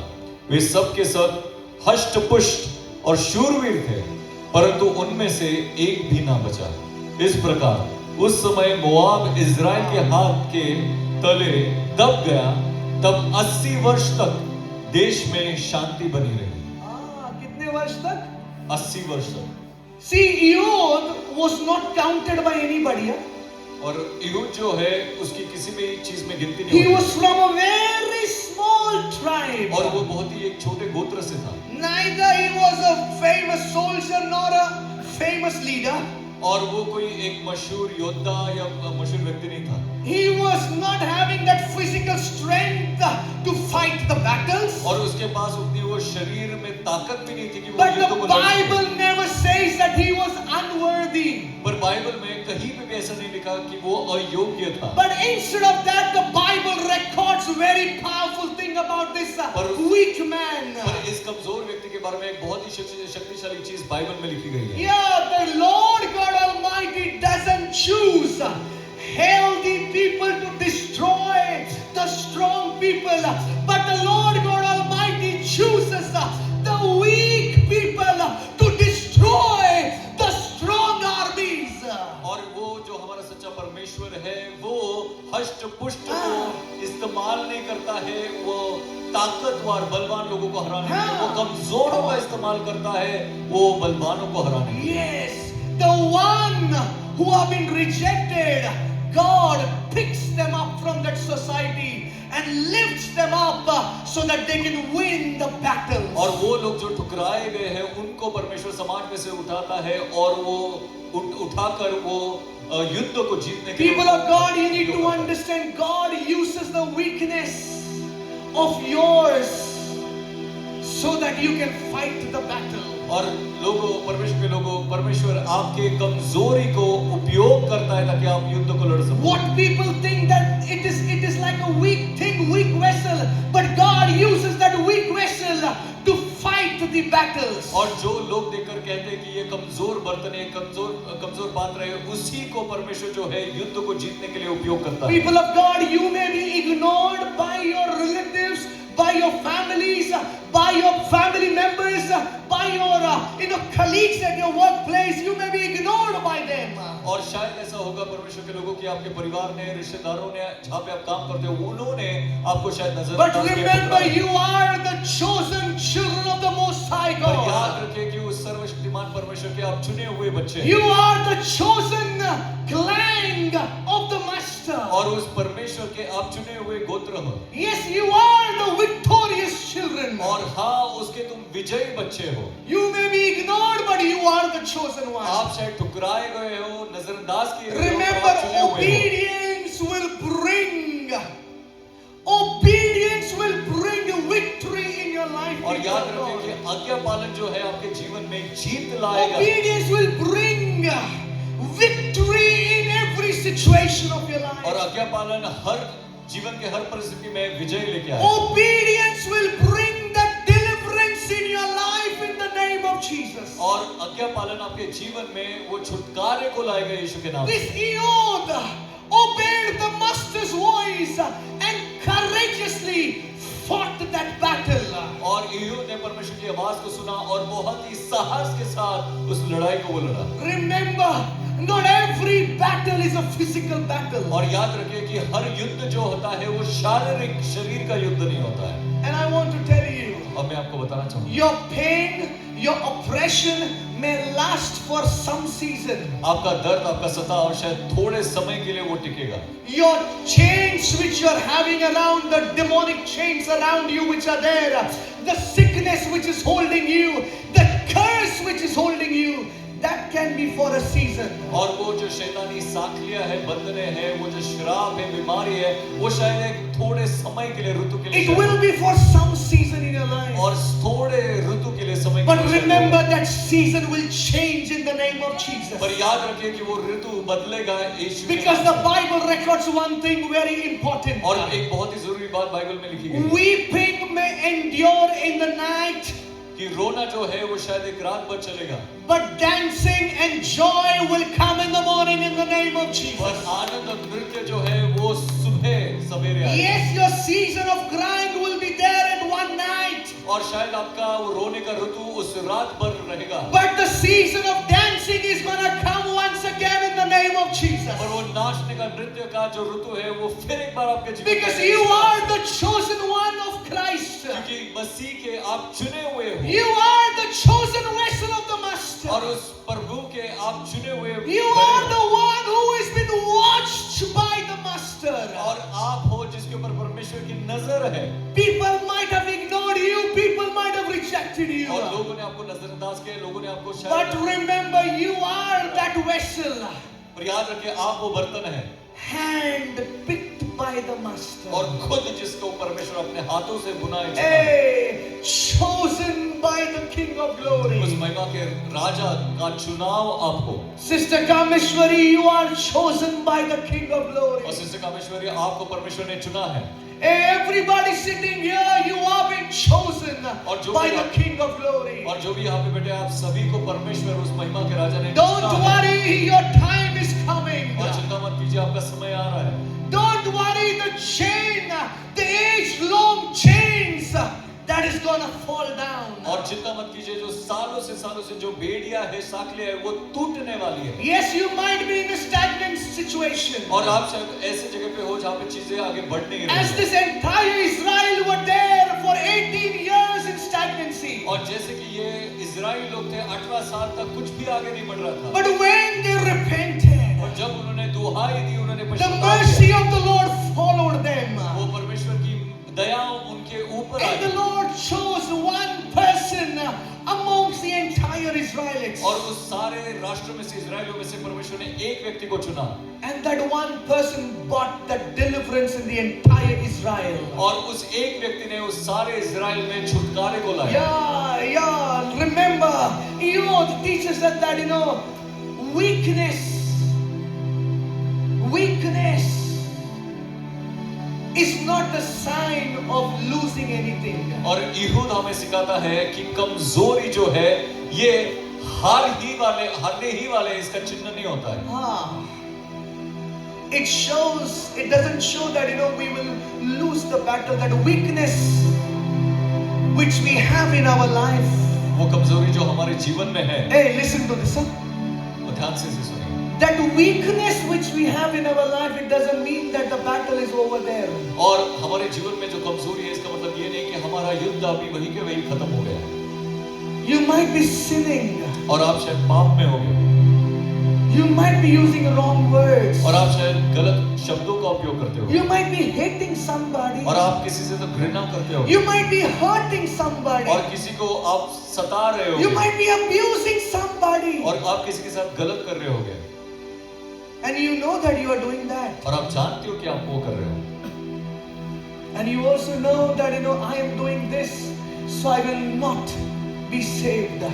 वे सब के सब हष्ट पुष्ट और शूरवीर थे, परंतु उनमें से एक भी ना बचा. इस प्रकार उस समय मोआब इजराइल के हाथ के तले दब गया. तब 80 वर्ष तक देश में शांति बनी रही. कितने वर्ष तक? 80 वर्ष तक. See, Ehud was not counted by anybody. और यहूद जो है उसकी किसी भी चीज में गिनती He नहीं होती. was from a very small tribe. और वो बहुत ही एक छोटे गोत्र से था. Neither he was a famous soldier nor a famous leader. और वो कोई एक मशहूर योद्धा या मशहूर व्यक्ति नहीं था. He was not having that physical strength to fight the battles. और उसके पास उतनी वो शरीर में ताकत भी नहीं थी कि वो But युद्ध को the लड़ सके. Bible never says that he was unworthy. पर बाइबल में कहीं पे भी ऐसा नहीं लिखा कि वो अयोग्य था. But instead of that, the Bible records very powerful thing about this weak man. पर इस कमजोर व्यक्ति के बारे में एक बहुत ही शक्तिशाली चीज बाइबल में लिखी गई है. Yeah, the Lord God Almighty doesn't choose healthy people to destroy the strong people, but the Lord God Almighty chooses the weak people to destroy the strong armies. और वो जो हमारा सच्चा परमेश्वर है वो हष्ट पुष्ट को इस्तेमाल नहीं करता है, वो ताकतवर बलवान लोगों को हराने के लिए, वो कमजोरों का इस्तेमाल करता है, वो बलवानों को हराने के लिए. Yes, the one who have been rejected, God picks them up from that society and lifts them up so that they can win the battle. और वो लोग जो ठुकराए गए हैं उनको परमेश्वर समाज में से उठाता है और वो उठाकर वो युद्ध को जीतने के लिए. People of God, you need to understand God uses the weakness of yours so that you can fight the battle. और लोगों, परमेश्वर के लोगों, परमेश्वर आपके कमजोरी को उपयोग करता है ताकि आप युद्ध को लड़ सकें. What people think that it is like a weak thing, weak vessel, but God uses that weak vessel to fight the battles. और जो लोग देखकर कहते हैं कि ये कमजोर बर्तन है, कमजोर पात्र है, उसी को परमेश्वर जो है युद्ध को जीतने के लिए उपयोग करता है. People of God, you may be ignored by your relatives, by your families, by your family members, by your colleagues at your workplace. You may be ignored by them. और शायद ऐसा होगा परमेश्वर के लोगों की आपके परिवार ने, रिश्तेदारों ने, जहाँ पे आप काम करते हो उन्होंने आपको शायद नजर. But remember, you are the chosen children of the Most High और याद God. रखिए कि उस सर्वशक्तिमान परमेश्वर के आप चुने हुए बच्चे हैं. You are the chosen clan of the Master. master. और उस परमेश्वर के आप चुने हुए गोत्र हो। Yes, you are the victorious children. और हाँ, उसके तुम विजयी बच्चे हो। You may be ignored, but you are the chosen one. आप शायद ठुकराए गए हो, नजरअंदाज किए गए हो, Remember, आप चुने हुए हो। obedience will bring victory in your life. और याद रखें कि आज्ञा पालन जो है आपके जीवन में जीत लाएगा। Obedience will bring victory in every situation of your life. और आज्ञा पालन हर जीवन के हर परिस्थिति में विजय लेके आएगा। Obedience will bring that deliverance in your life in the name of Jesus. और आज्ञा पालन आपके जीवन में वो छुटकारे को लाएगा यीशु के नाम से। This Ehud obeyed the master's voice and courageously fought that battle. और यीशु ने परमेश्वर की आवाज को सुना और बहुत ही साहस के साथ उस लड़ाई को वो लड़ा। Remember, not every battle is a physical battle. और याद रखिए कि हर युद्ध जो होता है वो शारीरिक शरीर का युद्ध नहीं होता है। And I want to tell you, अब मैं आपको बताना चाहूँगा, your pain, your oppression may last for some season. आपका दर्द, आपका सताव शायद थोड़े समय के लिए वो टिकेगा। Your chains which you're having around, the demonic chains around you which are there, the sickness which is holding you, the curse which is holding you, that can be for a season. और वो जो शैतानी साखलियां है, बंधने हैं, वो जो श्राप है, बीमारी है, वो शायद एक थोड़े समय के लिए, ऋतु के लिए, It will be for some season in your life. और थोड़े ऋतु के लिए, समय के But लिए remember that season will change in the name of Jesus. पर याद रखिए कि वो ऋतु बदलेगा यीशु के Because the नाम से। Bible records one thing very important. और एक बहुत ही जरूरी बात बाइबल में लिखी गई है Weeping may endure in the night, कि रोना जो है वो शायद एक रात भर चलेगा, but dancing and joy will come in the morning in the name of पर Jesus. आनंद और नृत्य जो है वो सुबह सवेरे आएगा। Yes, your season of crying will be there in one night, और शायद आपका वो रोने का ऋतु उस रात भर रहेगा, but the season of dancing is going to come once again in the name of Jesus. और वो नाचने का, नृत्य का जो ऋतु है वो फिर एक बार आपके जीवन Because में you आएगा। are the chosen one of Christ. क्योंकि मसीह के आप चुने हुए हो, You are the chosen vessel of the Master. और उस प्रभु के आप चुने हुए You are the one who has been watched by the Master. और आप हो जिसके ऊपर परमेश्वर की नजर है। People might have ignored you, people might have rejected you. और लोगों ने आपको नजरअंदाज किया, लोगों ने आपको But शायद, remember, you are that vessel, पर याद रखिए आप वो बर्तन है hand picked by the Master. और खुद जिसको परमेश्वर अपने हाथों से बुनाए चुना, Hey, chosen by the King of उस Glory. महिमा के राजा का चुनाव आपको। Sister Kameshwari, you are chosen by the King of Glory. और सिस्टर कामेश्वरी, आपको परमेश्वर ने चुना है। Everybody sitting here, you are being chosen और जो by भी the आप- King of Glory. और जो भी यहाँ पे बैठे हैं, आप सभी को परमेश्वर उस महिमा के राजा ने Don't चुना है। worry, your time is coming. और चिंता मत कीजिए, आपका समय आ रहा है। Don't worry, the chain, the age-long chains that is gonna fall down. और चिंता मत कीजिए, जो सालों से जो बेड़ियां है, साखलियां है, वो टूटने वाली है। Yes, you might be in a stagnant situation. और आप शायद ऐसे जगह पे हो जहाँ पे चीजें आगे बढ़ नहीं रही As हैं। this entire Israel were there for 18 years in stagnancy. और जैसे कि ये इजराइल लोग थे, 18 साल तक कुछ भी आगे नहीं बढ़ रहा था। But when they repented, और जब उन्होंने दुहाई दी, उन्होंने the पश्चाताप mercy किया, of the Lord followed them. वो परमेश्वर की दया उनके ऊपर And the I. Lord chose one person amongst the entire Israelites. और उस सारे राष्ट्र में से, इजराइलियों में से परमेश्वर ने एक व्यक्ति को चुना, And that one person brought the deliverance in the entire Israel. और उस एक व्यक्ति ने उस सारे इजराइल में छुटकारे को लाया। Yeah. Remember, it teaches us that, weakness is not the sign of losing anything. और यहूद हमें सिखाता है कि कमजोरी जो है ये हारने ही वाले इसका चिन्ह नहीं होता है। It doesn't show that, we will lose the battle. That weakness which we have in our life. वो कमजोरी जो हमारे जीवन में है, Hey, listen to this, वो ध्यान से सुनिए। That weakness which we have in our life, it doesn't mean that the battle is over there. और हमारे जीवन में जो कमजोरी है, इसका मतलब ये नहीं कि हमारा युद्ध अभी वहीं के वहीं खत्म हो गया है। You might be sinning. और आप शायद पाप में होंगे, You might be using wrong words. और आप शायद गलत शब्दों का उपयोग करते हो You might be hating somebody. और आप किसी से तो घृणा करते हो You might be hurting somebody. और किसी को आप सता रहे You हो might be abusing somebody. और आप किसी के साथ गलत कर रहे होगे And you know that you are doing that. और आप जानते हो कि आप वो कर रहे हो And you also know that I am doing this, so I will not be saved.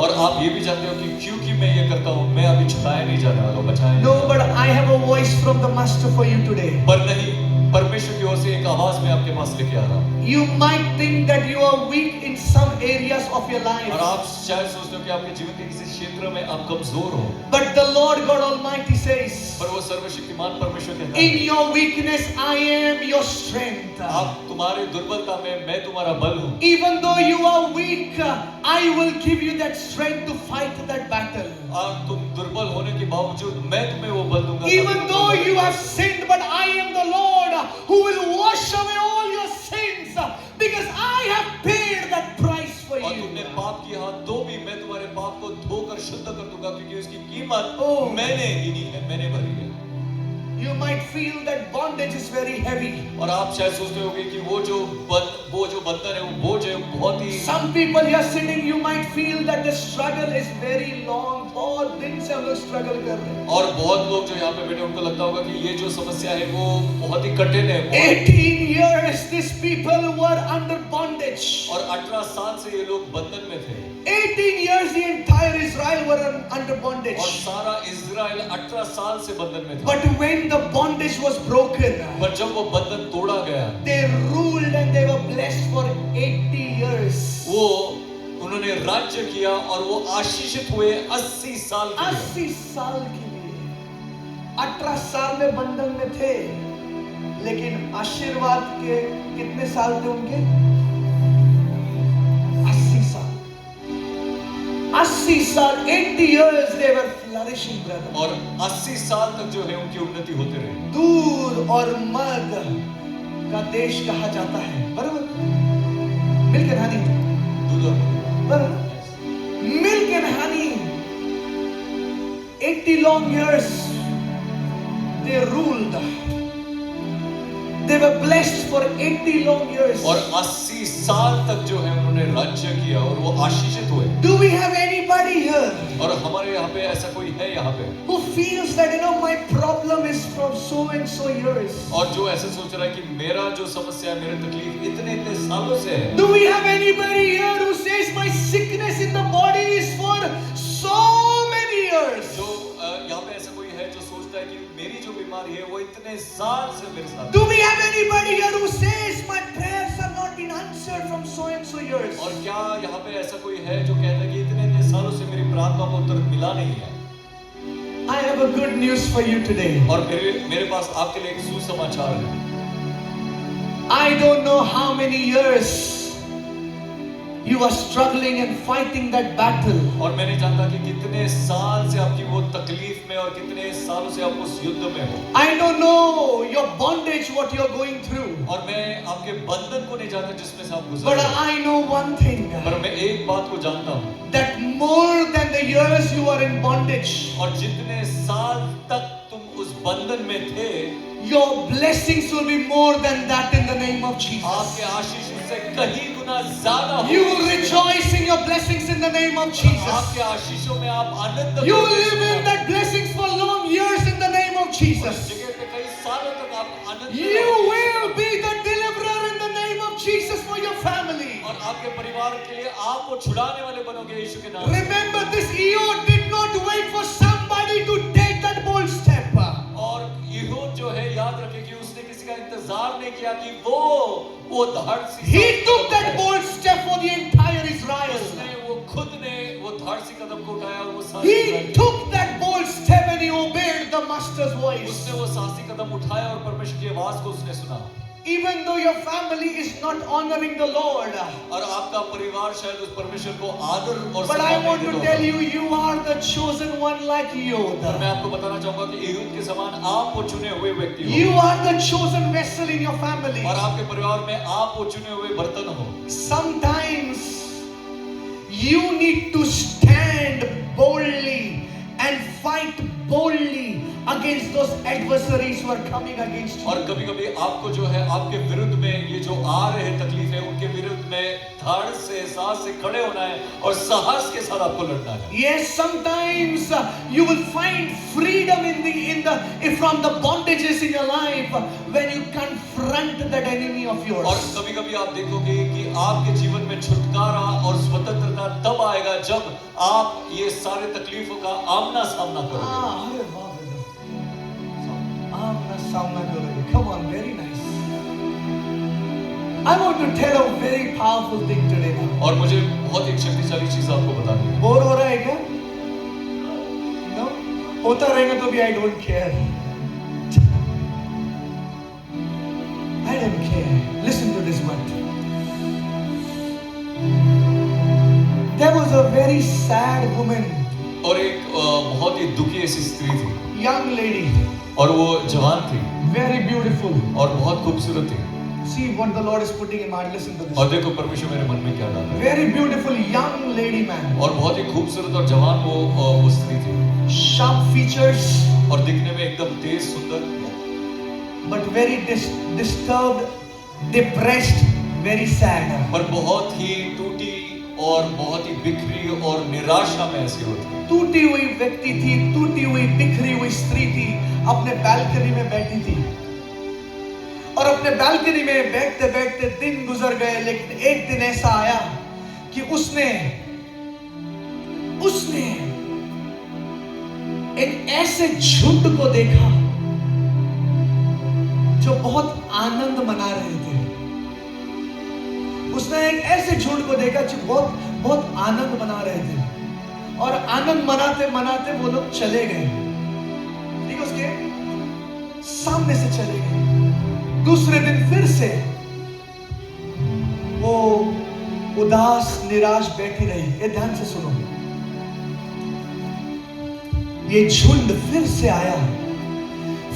और आप ये भी जानते हो कि क्योंकि मैं ये करता हूँ मैं अभी छुड़ाया नहीं जाने वाला हूँ, बचाया नहीं No, जाने but I have a voice from the Master for you today. वाला। पर नहीं, परमेश्वर की ओर से एक आवाज मैं आपके पास लेके आ रहा हूँ You might think that you are weak in some areas of your और life, आप शायद सोचते हो कि आपके जीवन के किसी क्षेत्र में आप कमजोर हो but the Lord God Almighty says, पर वो सर्वशक्तिमान परमेश्वर कहता in है your weakness I am your strength. आप तुम्हारे दुर्बलता में मैं तुम्हारा बल हूँ Even though you are weak, I will give you that strength to fight that battle. आप तुम दुर्बल होने के बावजूद मैं तुम्हें वो बल दूंगा Even though you have sinned, but I am the Lord who will wash away all your sins, because I have paid that price for और तुमने you. पाप किया तो भी मैं तुम्हारे पाप को धोकर शुद्ध कर दूंगा क्योंकि उसकी कीमत Oh. मैंने गिनी है, मैंने भरी है। You might feel that bondage is very heavy. और आप शायद सोचते होंगे कि वो जो बंधन है वो बोझ है बहुत ही Some people here sitting, you might feel that the struggle is very long. बहुत दिन से हम लोग struggle कर रहे हैं. और बहुत लोग जो यहाँ पे बैठे उनको लगता होगा कि ये जो समस्या है वो बहुत ही कठिन है 18 years these people were under bondage. और 18 साल से ये लोग बंधन में थे 18 years the entire Israel were under bondage. और सारा इजराइल 18 साल से बंधन में था But when the bondage was broken, पर जब वो बंधन तोड़ा गया they ruled and they were blessed for 80 years. वो उन्होंने राज्य किया और वो आशीषित हुए 80 साल के लिए 80 साल के लिए 18 साल में बंधन में थे, लेकिन आशीर्वाद के कितने साल थे उनके? 80 साल 80 साल 80 years they were flourishing, brother. और 80 साल तक जो है उनकी उन्नति होते रही दूध और मद का देश कहा जाता है, बराबर? मिल्क एंड हनी, दूध और बराबर? Milk and honey 80 long years they ruled. They were blessed for 80 long years. और 80 साल तक जो है उन्होंने राज्य किया और वो आशीषित हुए Do we have anybody here और हमारे यहाँ पे ऐसा कोई है यहाँ पे who feels that my problem is from so and so years? और जो ऐसे सोच रहा है कि मेरा जो समस्या है मेरी तकलीफ इतने इतने सालों से है Do we have anybody here who says my sickness in the body is for so many years? जो यहाँ पे ऐसा कोई है जो सोचता है कि मेरी जो बीमारी है वो इतने साल से मेरे साथ Do we have anybody here who says my prayers have not been answered from so and so years? और क्या यहाँ पे ऐसा कोई है जो कहता है कि इतने इतने सालों से मेरी प्रार्थना को उत्तर मिला नहीं है I have a good news for you today. और मेरे पास आपके लिए एक सुसमाचार है I don't know how many years you are struggling and fighting that battle. और मैं नहीं जानता कि कितने साल से आपकी वो तकलीफ में और कितने सालों से आप उस युद्ध में हो I don't know your bondage, what you are going through. और मैं आपके बंधन को नहीं जानता जिसमें से आप गुजर But रहे हैं I know one thing, पर मैं एक बात को जानता हूँ that more than the years you are in bondage, और जितने साल तक तुम उस बंधन में थे your blessings will be more than that in the name of Jesus. आपके आशीष से कहीं गुना ज्यादा हो You will rejoice in your blessings in the name of Jesus. आपके आशीषों में आप आनंद You will live in that blessings for long years in the name of Jesus. जगह पे कई सालों तक आप आनंद You will be the deliverer in the name of Jesus for your family. और आपके परिवार के लिए आपको छुड़ाने वाले बनोगे यीशु के नाम से Remember, this Ehud did not wait for somebody to take that bold step. और यहूद जो है याद रखे कि उसने किसी का इंतजार नहीं किया कि वो धड़ सी He took that bold step for the entire Israel. उसने वो खुद ने वो धड़ सी कदम को उठाया और वो सारे He Israel- took that bold step and he obeyed the master's voice. उसने वो साहसी कदम उठाया और परमेश्वर की आवाज को उसने सुना Even though your family is not honoring the Lord, और आपका परिवार शायद उस परमेश्वर को आदर और but I सम्मान want नहीं to देता tell होगा। you, you are the chosen one like और Ehud. मैं आपको बताना चाहूंगा कि यहूद के समान आप वो चुने हुए व्यक्ति हो You are the chosen vessel in your family. और आपके परिवार में आप वो चुने हुए बर्तन हो Sometimes you need to stand boldly and fight boldly against those adversaries who are coming against you. और कभी-कभी आपको जो है आपके विरुद्ध में ये जो आ रहे हैं तकलीफें, उनके विरुद्ध में धड़ से साहस से खड़े होना है और साहस के साथ आपको लड़ना है। Yes, sometimes you will find freedom from the bondages in your life when you confront that enemy of yours. और कभी-कभी आप देखोगे कि आपके जीवन में छुटकारा और स्वतंत्रता तब आएगा जब आप ये सारे तकलीफों का आमना सामना करोगे। अरे वाह बेटा, आमना सामना करोगे। Come on, very nice. I want to tell a very powerful thing today now. और मुझे बहुत एक शक्तिशाली चीज आपको बतानी है। बोर हो रहा है क्या? No? होता रहेगा तो भी I don't care. I don't care. Listen to this one. There was a very sad woman. और एक बहुत ही दुखी ऐसी स्त्री थी, Young lady. और वो जवान थी Very beautiful. और बहुत खूबसूरत थी। See what the Lord is putting in mind. Listen to this. और देखो परमेश्वर मेरे मन में क्या डाला है। Very beautiful young lady man. और बहुत ही खूबसूरत और जवान वो स्त्री थी, Sharp features, और दिखने में एकदम तेज सुंदर, but very disturbed, depressed, very sad. पर बहुत ही टूटी और बहुत ही बिखरी और निराशा में ऐसी होती। टूटी हुई व्यक्ति थी, टूटी हुई बिखरी हुई स्त्री थी, अपने बालकनी में बैठी थी, और अपने बालकनी में बैठते बैठते दिन गुजर गए। लेकिन एक दिन ऐसा आया कि उसने एक ऐसे झुंड को देखा जो बहुत आनंद मना रहे थे। उसने एक ऐसे झुंड को देखा जो बहुत बहुत आनंद मना रहे थे, और आनंद मनाते मनाते वो लोग चले गए। ठीक, उसके सामने से चले गए। दूसरे दिन फिर से वो उदास निराश बैठी रही। ये ध्यान से सुनो, ये झुंड फिर से आया,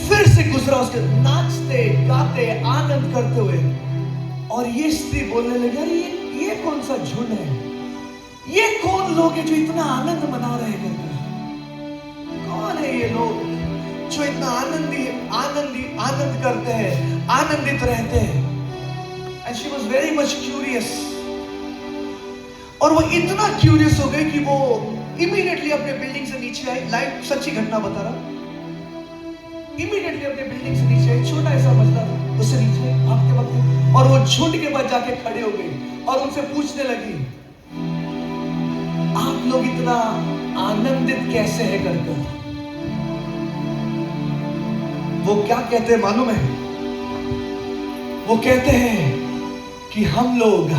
फिर से गुजरा, उसके नाचते गाते आनंद करते हुए, और ये स्त्री बोलने लगी, अरे ये कौन सा झुंड है, ये कौन लोग हैं जो इतना आनंद मना रहे हैं? कौन है ये लोग जो इतना आनंद करते हैं, आनंदित रहते हैं? And she was very much curious. और वो इतना क्यूरियस हो गई कि वो इमीडिएटली अपने बिल्डिंग से नीचे आई। लाइव सच्ची घटना बता रहा। इमीडिएटली अपने बिल्डिंग से नीचे आई, छोटा ऐसा मसला था, उससे नीचे भागते भागते, और वो झुंड के पास जाके खड़े हो गई और उनसे पूछने लगी, आप लोग इतना आनंदित कैसे है करके? वो क्या कहते हैं मालूम है? वो कहते हैं कि हम लोग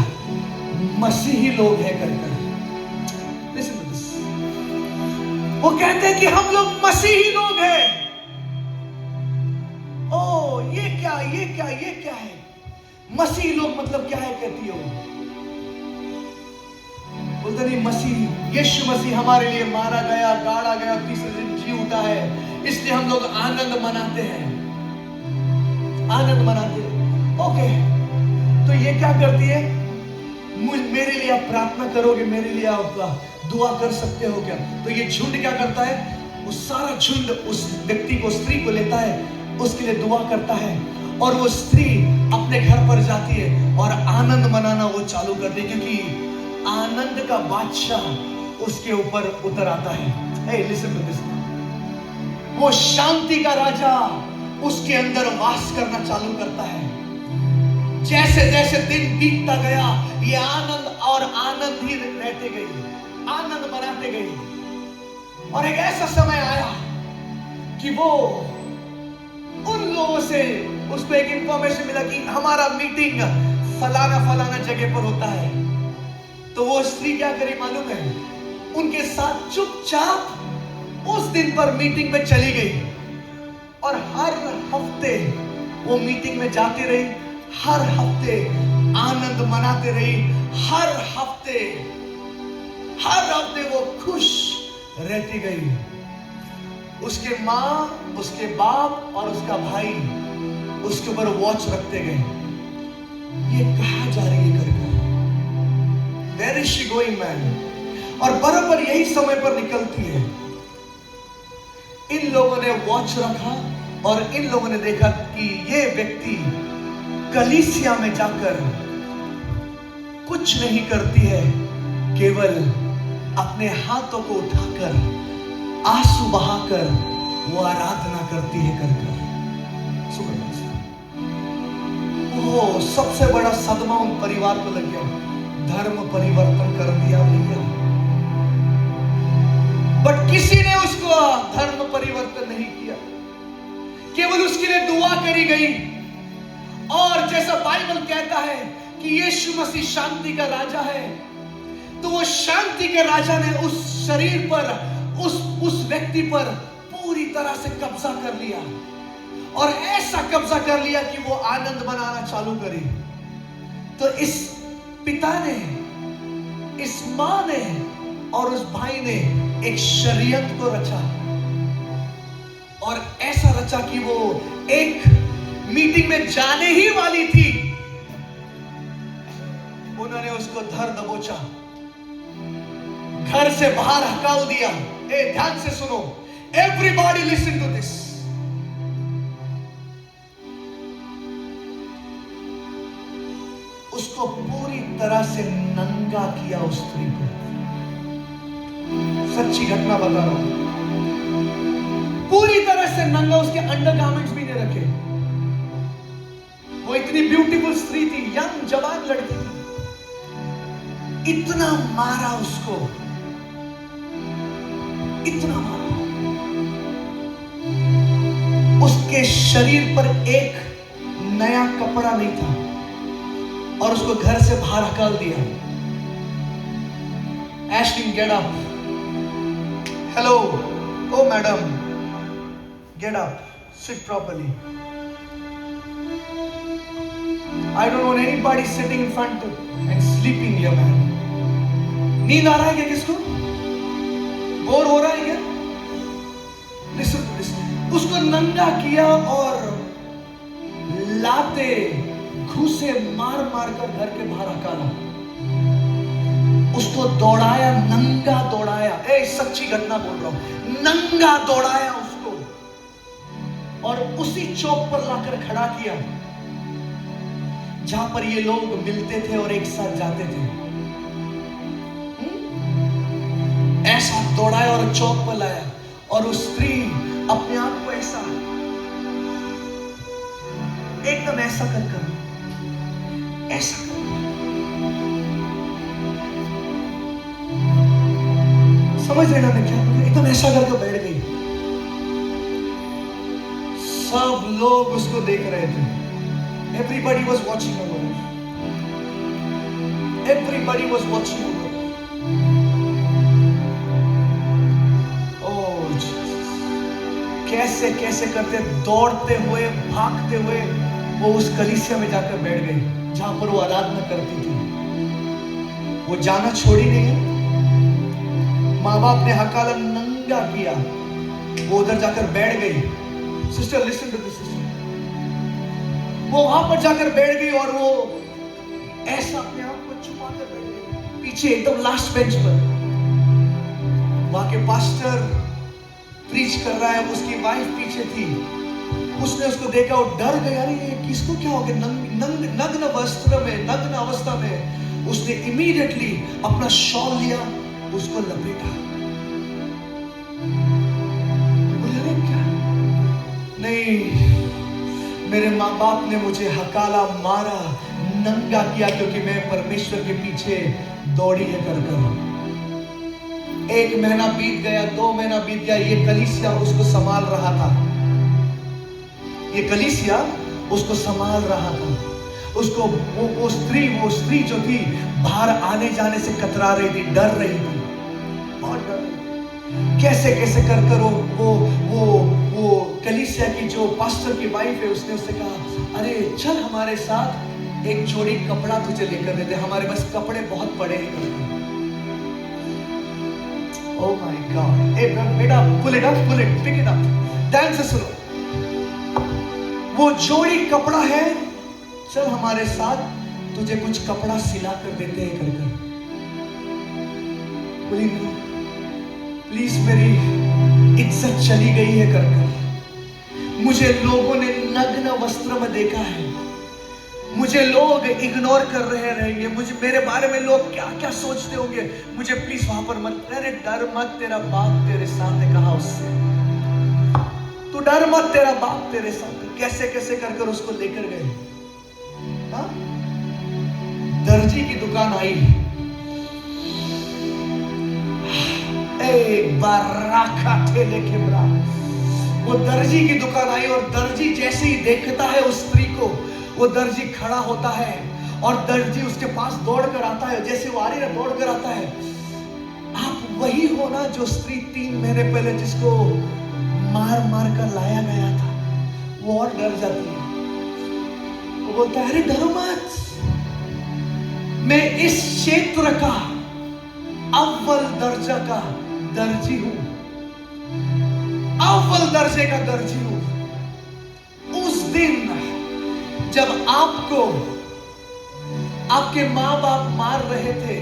मसीही लोग हैं करके। Listen to this. वो कहते हैं कि हम लोग मसीही लोग हैं। ओ ये क्या है? मसीही लोग मतलब क्या है कहती हो? बोलते नहीं, मसीह यीशु मसीह हमारे लिए मारा गया, गाड़ा गया, तीसरे दिन जी उठा है, इसलिए हम लोग आनंद मनाते हैं। ओके, तो ये क्या करती है? मेरे लिए आप प्रार्थना करोगे, मेरे लिए आप दुआ कर सकते हो क्या? तो ये झुंड क्या करता है? वो सारा झुंड उस व्यक्ति को, स्त्री को लेता है, उसके लिए दुआ करता है, और वो स्त्री अपने घर पर जाती है और आनंद मनाना वो चालू कर दे, क्योंकि आनंद का बादशाह उसके ऊपर उतर आता है। Hey, listen to this. वो शांति का राजा उसके अंदर वास करना चालू करता है। जैसे जैसे दिन बीतता गया, ये आनंद ही रहते गई, आनंद मनाते गई, और एक ऐसा समय आया कि वो उन लोगों से उसको एक इंफॉर्मेशन मिला कि हमारा मीटिंग फलाना जगह पर होता है। तो वो स्त्री क्या करी मालूम है? उनके साथ चुपचाप उस दिन पर मीटिंग में चली गई, और हर हफ्ते वो मीटिंग में जाती रही, हर हफ्ते आनंद मनाते रही, हर हफ्ते वो खुश रहती गई। उसके माँ, उसके बाप और उसका भाई उसके ऊपर वॉच रखते गए, ये कहाँ जा रही है करके, Where is she going, man? और बराबर यही समय पर निकलती है। इन लोगों ने वॉच रखा और इन लोगों ने देखा कि ये व्यक्ति कलीसिया में जाकर कुछ नहीं करती है, केवल अपने हाथों को उठाकर आंसू बहाकर वो आराधना करती है कर वो सबसे बड़ा सदमा उन परिवार को लग गया। धर्म परिवर्तन कर दिया भैया, बट किसी ने उसको धर्म परिवर्तन नहीं किया, केवल उसके लिए दुआ करी गई। और जैसा बाइबल कहता है कि यीशु मसीह शांति का राजा है, तो वो शांति के राजा ने उस शरीर पर, उस व्यक्ति पर पूरी तरह से कब्जा कर लिया, और ऐसा कब्जा कर लिया कि वो आनंद मनाना चालू करी। तो इस पिता ने, इस मां ने और उस भाई ने एक शरीयत को रचा, और ऐसा रचा कि वो एक मीटिंग में जाने ही वाली थी, उन्होंने उसको धर दबोचा, घर से बाहर हकाल दिया। ध्यान से सुनो, एवरीबॉडी लिसन टू दिस। उसको पूरी तरह से नंगा किया, उस स्त्री को। सच्ची घटना बता रहा हूं, पूरी तरह से नंगा, उसके अंडरगारमेंट्स भी नहीं रखे। वो इतनी ब्यूटीफुल स्त्री थी, यंग जवान लड़की थी, इतना मारा उसको, इतना मारा। उसके शरीर पर एक नया कपड़ा नहीं था, और उसको घर से बाहर हकाल दिया। Ashlyn, get up. Hello, oh madam, get up, sit properly. I don't want anybody sitting in front and sleeping here, man. नींद आ रहा है क्या किसको? बोर हो रहा है क्या? Listen to this. उसको नंगा किया और लाते घूसे मार मार कर घर के बाहर हकाला। उसको दौड़ाया, नंगा दौड़ाया। सच्ची घटना बोल रहा हूं, नंगा दौड़ाया उसको, और उसी चौक पर लाकर खड़ा किया जहां पर ये लोग मिलते थे और एक साथ जाते थे। ऐसा दौड़ाया और चौक पर लाया, और उस स्त्री अपने आप को ऐसा, एकदम ऐसा कर ऐसा कर, समझ रहे ना मैं क्या बोल, एकदम ऐसा करके बैठ गई। सब लोग उसको देख रहे थे। Everybody was watching over her. Everybody was watching over her. Oh Jesus! कैसे कैसे करते, दौड़ते हुए, भागते हुए वो उस कलीसिया में जाकर बैठ गई जहां पर वो आराधना करती थी। वो जाना छोड़ी नहीं है। माँ बाप ने हकाला, नंगा किया, वो उधर जाकर बैठ गई। Sister, listen to this. वो वहां पर जाकर बैठ गई, और वो ऐसा अपने आप को छुपा कर बैठ गई पीछे, एकदम लास्ट बेंच पर। वहां के पास्टर प्रीच कर रहा है, उसकी वाइफ पीछे थी। उसने उसको देखा और डर गया, अरे ये किसको क्या हो गया? नग्न वस्त्र में, नग्न अवस्था में उसने इमीडिएटली अपना शॉल लिया, उसको लपेटा। बोले क्या? नहीं, मेरे माँ बाप ने मुझे हकाला, मारा, नंगा किया, क्योंकि मैं परमेश्वर के पीछे दौड़ी है कर। 1 महीना बीत गया, 2 महीना बीत गया, ये कलीसिया उसको संभाल रहा था। ये कलीसिया उसको संभाल रहा था। उसको वो स्त्री जो थी, बाहर आने जाने से कतरा रही थी, डर रही थी, बहुत डर रही थी। कैसे कैसे कर वो कलीसिया की जो पास्टर की वाइफ है, उसने उससे कहा, अरे चल हमारे साथ, एक जोड़ी कपड़ा तुझे लेकर देते, हमारे पास कपड़े बहुत पड़े हैं। Oh my god! ए बेटा, pull it up, pick it up. ध्यान से सुनो, वो जोड़ी कपड़ा है, चल हमारे साथ, तुझे कुछ कपड़ा सिला कर देते हैं कर। प्लीज मेरी इज्जत चली गई है कर कर। मुझे लोगों ने नग्न वस्त्र में देखा है, मुझे लोग इग्नोर कर रहे रहेंगे, मुझे मेरे बारे में लोग क्या क्या सोचते होंगे, मुझे प्लीज वहां पर मत। अरे डर मत, तेरा बाप तेरे साथ है। कहा उससे, तू डर मत, तेरा बाप तेरे साथ है। कैसे कैसे कर कर उसको लेकर गए। हाँ? दर्जी की दुकान आई, एक बार राखा ठेले के बराबर। वो दर्जी की दुकान आई और दर्जी जैसे ही देखता है उस स्त्री को, वो दर्जी खड़ा होता है और दर्जी उसके पास दौड़ कर आता है। जैसे वो आ रही है दौड़ कर आता है, आप वही हो ना जो स्त्री 3 महीने पहले जिसको मार मार कर लाया गया था। वो और डर जाती है, वो बोलता है अरे डरो मत, मैं इस क्षेत्र का अव्वल दर्जा का दर्जी हूं, अव्वल दर्जे का दर्जी हूं। उस दिन जब आपको आपके मां बाप मार रहे थे,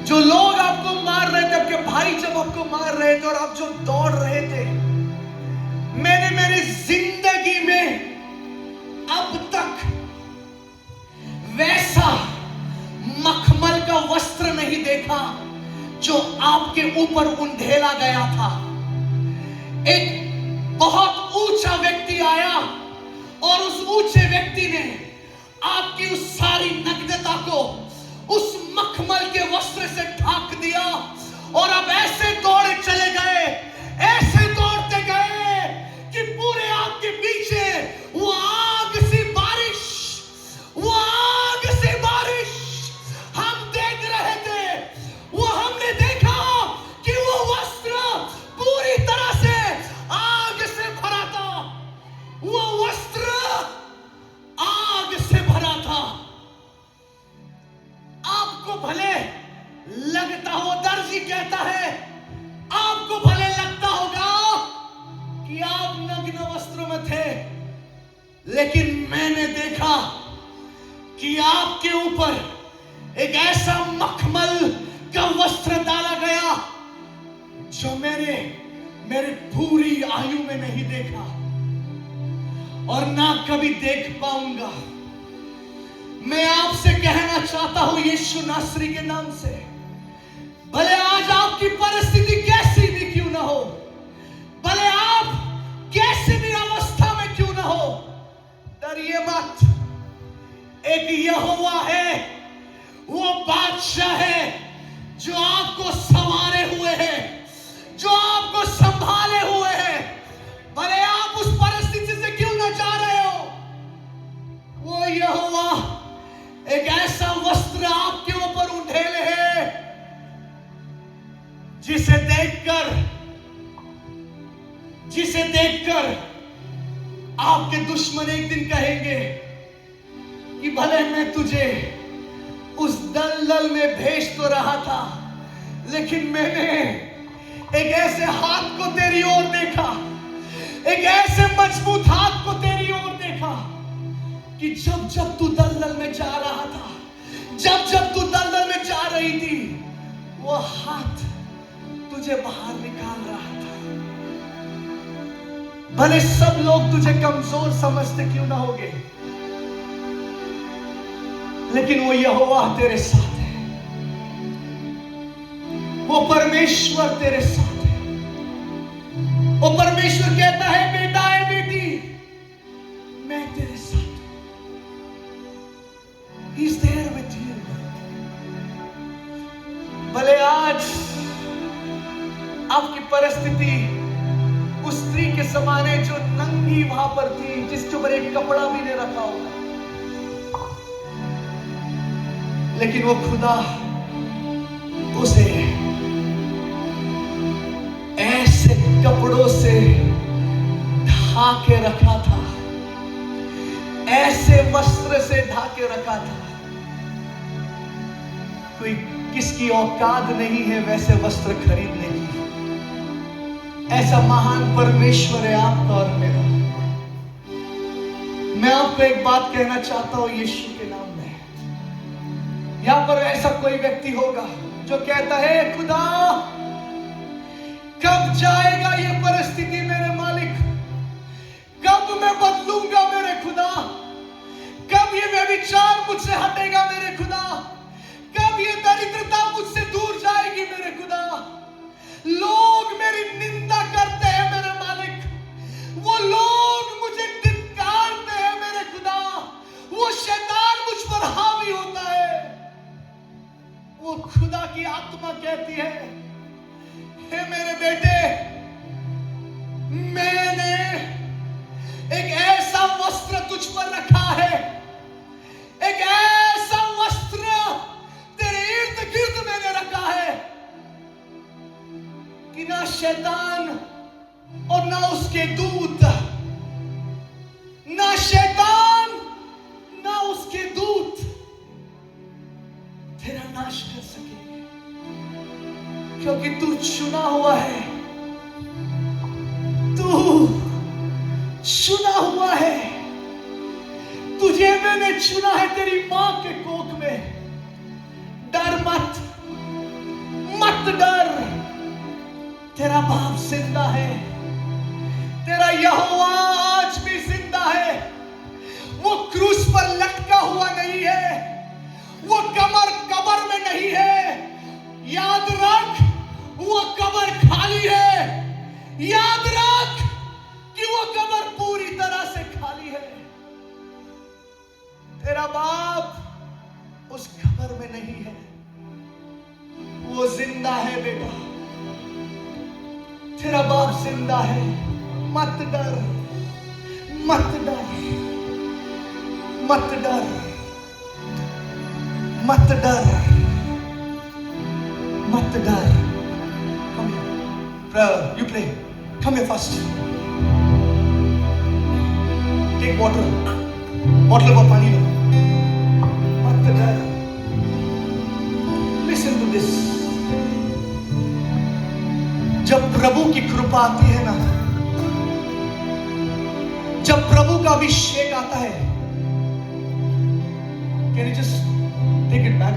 जो लोग आपको मार रहे थे, आपके भाई जब आपको मार रहे थे और आप जो दौड़ रहे थे, मैंने मेरी जिंदगी में अब तक वैसा मखमल का वस्त्र नहीं देखा जो आपके ऊपर उंडेला गया था। एक बहुत ऊंचा व्यक्ति आया और उस ऊंचे व्यक्ति ने आपकी उस सारी नग्नता को उस मखमल के वस्त्र से ढक दिया और अब ऐसे दौड़े चले गए, ऐसे दौड़ते गए कि पूरे आपके पीछे वो आग सी बारिश, वो आग सी बारिश हम देख रहे थे। वो हमने देखा कि वो वस्त्र पूरी तरह से आग से भरा था, वो वस्त्र आग से भरा था। आपको भले लगता हो, दर्जी कहता है, आपको भले लगता होगा कि आप नग्न वस्त्रों में थे, लेकिन मैंने देखा कि आपके ऊपर एक ऐसा मखमल का वस्त्र डाला गया जो मेरे पूरी आयु में नहीं देखा और ना कभी देख पाऊंगा। मैं आपसे कहना चाहता हूं यीशु नासरी के नाम से, भले आज आपकी परिस्थिति कैसी भी क्यों ना हो, भले आप कैसी भी अवस्था में क्यों ना हो, डरिए मत। एक यहोवा है, वो बादशाह है जो आपको संवारे हुए है, जो आपको संभाले हुए है। भले आप उस परिस्थिति से क्यों ना जा रहे हो, वो यहोवा एक ऐसा वस्त्र आपके ऊपर उंडेले है जिसे देखकर आपके दुश्मन एक दिन कहेंगे कि भले मैं तुझे उस दलदल में भेज तो रहा था, लेकिन मैंने एक ऐसे हाथ को तेरी ओर देखा, एक ऐसे मजबूत हाथ को तेरी ओर देखा कि जब जब तू दलदल में जा रहा था, जब जब तू दलदल में जा रही थी, वो हाथ तुझे बाहर निकाल रहा था। भले सब लोग तुझे कमजोर समझते क्यों ना होगे, लेकिन वो यहोवा तेरे साथ है, वो परमेश्वर तेरे साथ है। वो परमेश्वर कहता है बेटा है बेटी, मैं तेरे साथ हूं। He's there with you. भले आज आपकी परिस्थिति उस स्त्री के समाने जो नंगी वहां पर थी, जिसके ऊपर एक कपड़ा भी नहीं रखा होगा, लेकिन वो खुदा उसे ऐसे कपड़ों से ढाके रखा था, ऐसे वस्त्र से ढाके रखा था। कोई किसकी औकात नहीं है वैसे वस्त्र खरीदने की। ऐसा महान परमेश्वर है आपका और मेरा। मैं आपको एक बात कहना चाहता हूं यीशु के नाम में। यहां पर ऐसा कोई व्यक्ति होगा जो कहता है खुदा कब जाएगा ये परिस्थिति मेरे मालिक? कब मैं बदलूंगा मेरे खुदा? कब ये व्यभिचार मुझसे हटेगा मेरे खुदा? कब ये दरिद्रता मुझसे दूर जाएगी मेरे खुदा? लोग मेरी निंदा करते हैं मेरे मालिक, वो लोग मुझे धिक्कारते हैं मेरे खुदा, वो शैतान मुझ पर हावी होता है। वो खुदा की आत्मा कहती है, हे मेरे बेटे, मैंने एक ऐसा वस्त्र तुझ पर रखा है, एक ऐसा वस्त्र तेरे इर्द गिर्द मैंने रखा है कि ना शैतान और ना उसके दूत, ना शैतान ना उसके दूत तेरा नाश कर सकेंगे, क्योंकि तू चुना हुआ है, तू चुना हुआ है। तुझे मैंने चुना है तेरी मां के कोख में। डर मत, मत डर, तेरा बाप जिंदा है, तेरा यहोवा आज भी जिंदा है। वो क्रूस पर लटका हुआ नहीं है, वो कब्र में नहीं है। याद रख, वो कब्र खाली है। याद रख कि वो कब्र पूरी तरह से खाली है। तेरा बाप उस कब्र में नहीं है, वो जिंदा है बेटा, तेरा बाप जिंदा है। मत डर, मत डर, मत डर, मत डर, मत डर। Come here. You play. Come here first. Take water. Bottle of पानी लो। मत डर। Listen to this. जब प्रभु की कृपा आती है ना, जब प्रभु का अभिषेक आता है, Can you just take it back?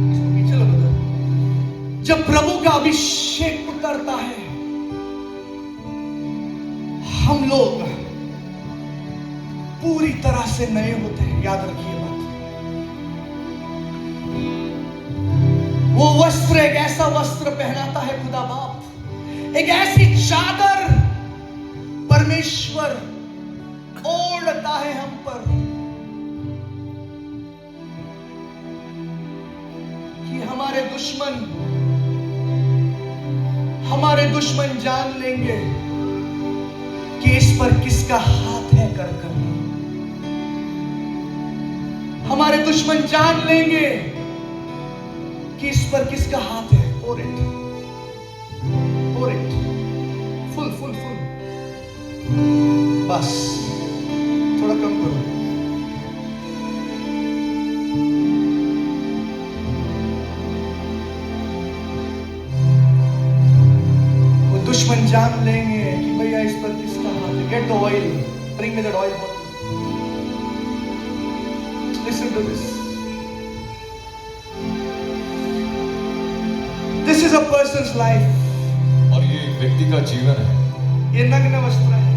इसको पीछे लो बेटा। जब प्रभु का अभिषेक उतरता है, हम लोग पूरी तरह से नए होते हैं। याद रखिए बात। वो वस्त्र एक ऐसा वस्त्र पहनाता है खुदा बाप, एक ऐसी चादर परमेश्वर ओढ़ता है हम पर कि हमारे दुश्मन जान लेंगे कि इस पर किसका हाथ है कर कर। हमारे दुश्मन जान लेंगे कि इस पर किसका हाथ है। Pour it. Pour it. Full, full, full. बस थोड़ा कम करो। वो दुश्मन जान लेंगे कि भैया इस पर किसका हाथ है। Get the oil. Bring me that oil bottle. Listen to this. This is a person's life. और ये एक व्यक्ति का जीवन है। ये नग्न वस्त्र है,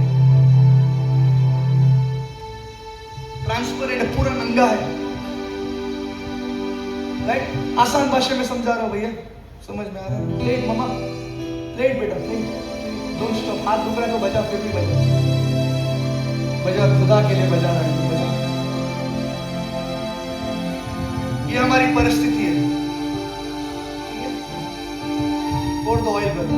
ट्रांसपेरेंट, पूरा नंगा है। राइट? आसान भाषा में समझा रहा हूं भैया, समझ में आ रहा है? प्लेट मम्मा, प्लेट बेटा, प्लेट। Don't stop. हाथ दुख रहा है तो बजा, फिर भी बजा, बजा, खुदा के लिए बजा रहा है तो बजा। ये हमारी परिस्थिति है। Pour the oil, brother.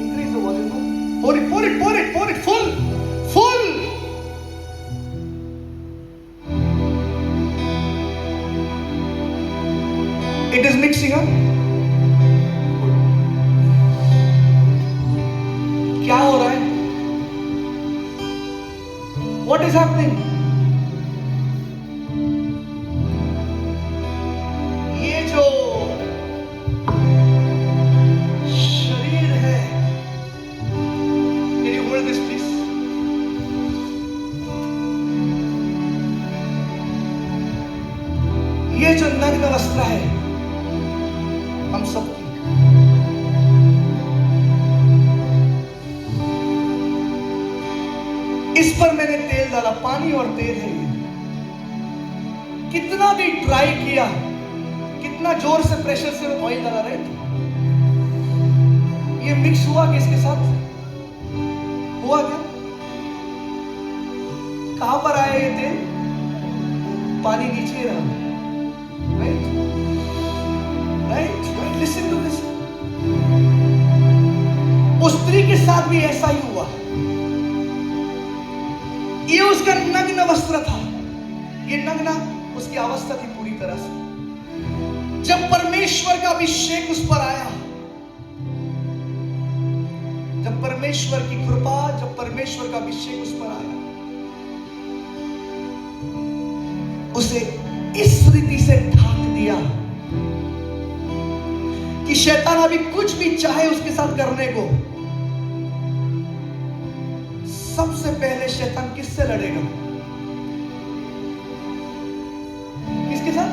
Increase the volume. No? Pour it, pour it, pour it, pour it, full, full. It is mixing up. क्या हो रहा है? What is happening? ये जो शरीर है, can you hold this please? ये जो नग्न वस्त्र है हम सबकी, इस पर मैंने तेल डाला, पानी और तेल है ये। कितना भी ट्राई किया, कितना जोर से प्रेशर से ऑयल डाला, राइट? ये मिक्स हुआ किसके साथ? हुआ क्या? कहां पर आया ये तेल? पानी नीचे रहा, right? Right? Listen to this. उस स्त्री के साथ भी ऐसा ही हुआ। ये उसका नग्न वस्त्र था, ये नग्न उसकी अवस्था थी पूरी तरह से। जब परमेश्वर का अभिषेक उस पर आया, जब परमेश्वर की कृपा, जब परमेश्वर का अभिषेक उस पर आया, उसे इस रीति से ढांक दिया कि शैतान अभी कुछ भी चाहे उसके साथ करने को, सबसे पहले शैतान किससे लड़ेगा? किसके साथ?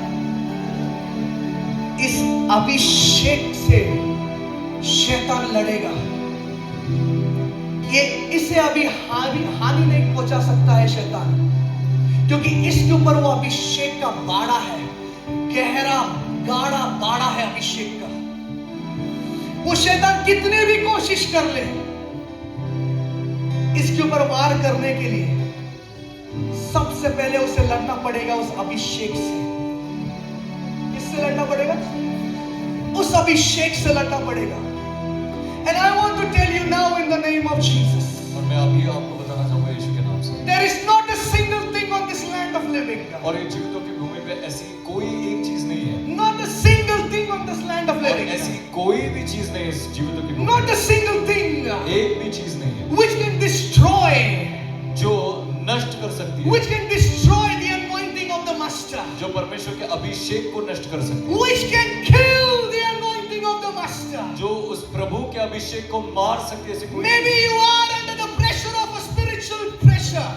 इस अभिषेक से शैतान लड़ेगा। ये इसे अभी हानि नहीं पहुंचा सकता है शैतान, क्योंकि इसके ऊपर वो अभिषेक का बाड़ा है, गहरा गाढ़ा बाड़ा है अभिषेक का। वो शैतान कितने भी कोशिश कर ले इसके ऊपर वार करने के लिए, सबसे पहले उसे लड़ना पड़ेगा उस अभिषेक से। किससे लड़ना पड़ेगा? उस अभिषेक से लड़ना पड़ेगा। And I want to tell you now in the name of Jesus, और मैं अभी आपको बताना चाहूंगा यीशु के नाम से, there is not a single thing on this land of living. और ये जीवितों की भूमि पे ऐसी कोई एक चीज नहीं है, Not a single thing on this land of और living. ऐसी कोई भी चीज नहीं है इस जीवितों की भूमि Not a single thing पे, एक भी चीज नहीं है which can destroy, जो नष्ट कर सकती है, which can destroy the anointing of the master, जो परमेश्वर के अभिषेक को नष्ट कर सकती है, which can kill the anointing of the master. जो उस प्रभु के अभिषेक को मार सकती है, ऐसी कोई Maybe you are under the pressure of a spiritual pressure.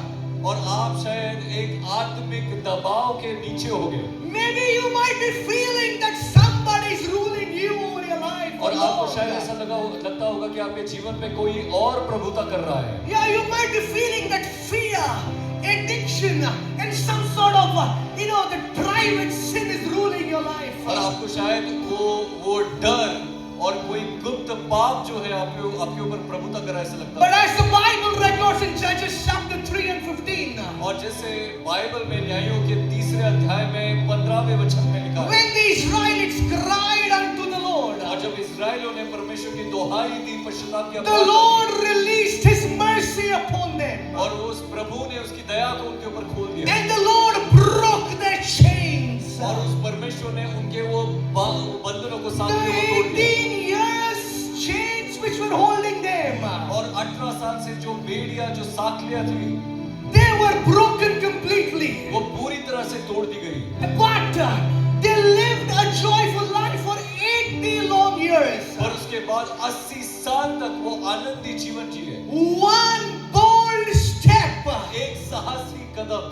और आप शायद एक आत्मिक दबाव के नीचे हो गए, Maybe you might be feeling that somebody is ruling you over your life. और आपको शायद ऐसा लगता होगा कि आपके जीवन पे कोई और प्रभुता कर रहा है। Yeah, you might be feeling that fear, addiction, and some sort of, the private sin is ruling your life. और आपको शायद वो डर और कोई गुप्त पाप जो है आपके ऊपर प्रभुता कर रहा है, ऐसा लगता But है। as the Bible records in Judges chapter 3 and 15, और जैसे बाइबल में न्यायों के 3 अध्याय में 15वें वचन में लिखा है, when the Israelites cried unto the Lord, और जब इस्राएलियों ने परमेश्वर की दोहाई दी, पश्चाताप किया, the Lord released His mercy upon them, और उस प्रभु ने उसकी दया को उनके ऊपर खोल दिया, and the Lord broke their chains. और उस परमेश्वर ने उनके वो बंधनों को The साथ में तोड़ दिया, 18 years chains which were holding them, और 18 साल से जो बेड़ियां, जो साखलियां थी, they were broken completely. वो पूरी तरह से तोड़ दी गई, But they lived a joyful life for 80 long years. और उसके बाद 80 साल तक वो आनंदी जीवन जिए। One bold step, एक साहसी कदम,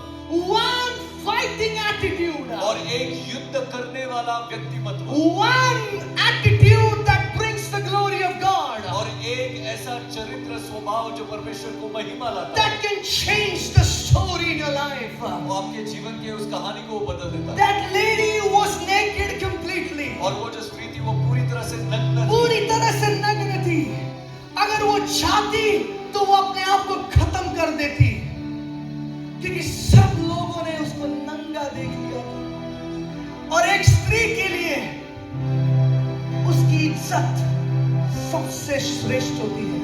one fighting attitude, और एक युद्ध करने वाला व्यक्तिमत्व, one attitude that brings the glory of God, और एक ऐसा चरित्र स्वभाव जो परमेश्वर को महिमा लाता है, that can change the story in your life. वो आपके जीवन के उस कहानी को बदल देता है। That lady was naked completely. और वो जो स्त्री थी वो पूरी तरह से नग्न थी, पूरी तरह से नग्न थी। अगर वो चाहती तो वो अपने आप को खत्म कर देती, क्योंकि सब लोगों ने उसको नंगा देख लिया था। और एक स्त्री के लिए उसकी इज्जत सबसे श्रेष्ठ होती है,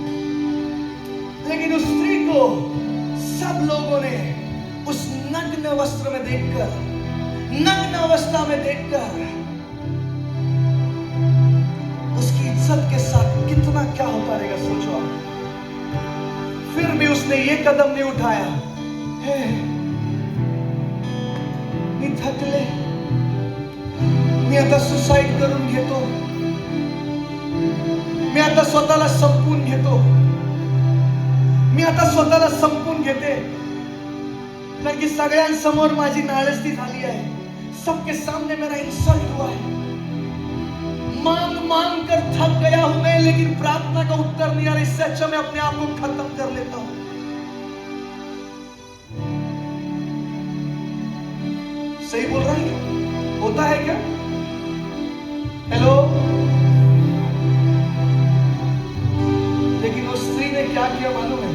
लेकिन उस स्त्री को सब लोगों ने उस नग्न वस्त्र में देखकर, नग्न अवस्था में देखकर उसकी इज्जत के साथ कितना क्या होता रहेगा, सोचो आप। फिर भी उसने ये कदम नहीं उठाया, मी थकले, मी आता सुसाईड करून घेतो, मी आता स्वतःला संपून घेतो, मी आता स्वतःला संपून घेते, कारण की सगळ्यांसमोर माझी नाळस्ती झाली आहे, सबके सामने मेरा इंसल्ट हुआ है, मांग मांग कर थक गया हूं मैं, लेकिन प्रार्थना का उत्तर नहीं आ रहा, इससे अच्छा मैं अपने आप को खत्म कर लेता हूं। सही बोल रहा है? होता है क्या? हेलो? लेकिन उस स्त्री ने क्या किया मालूम है?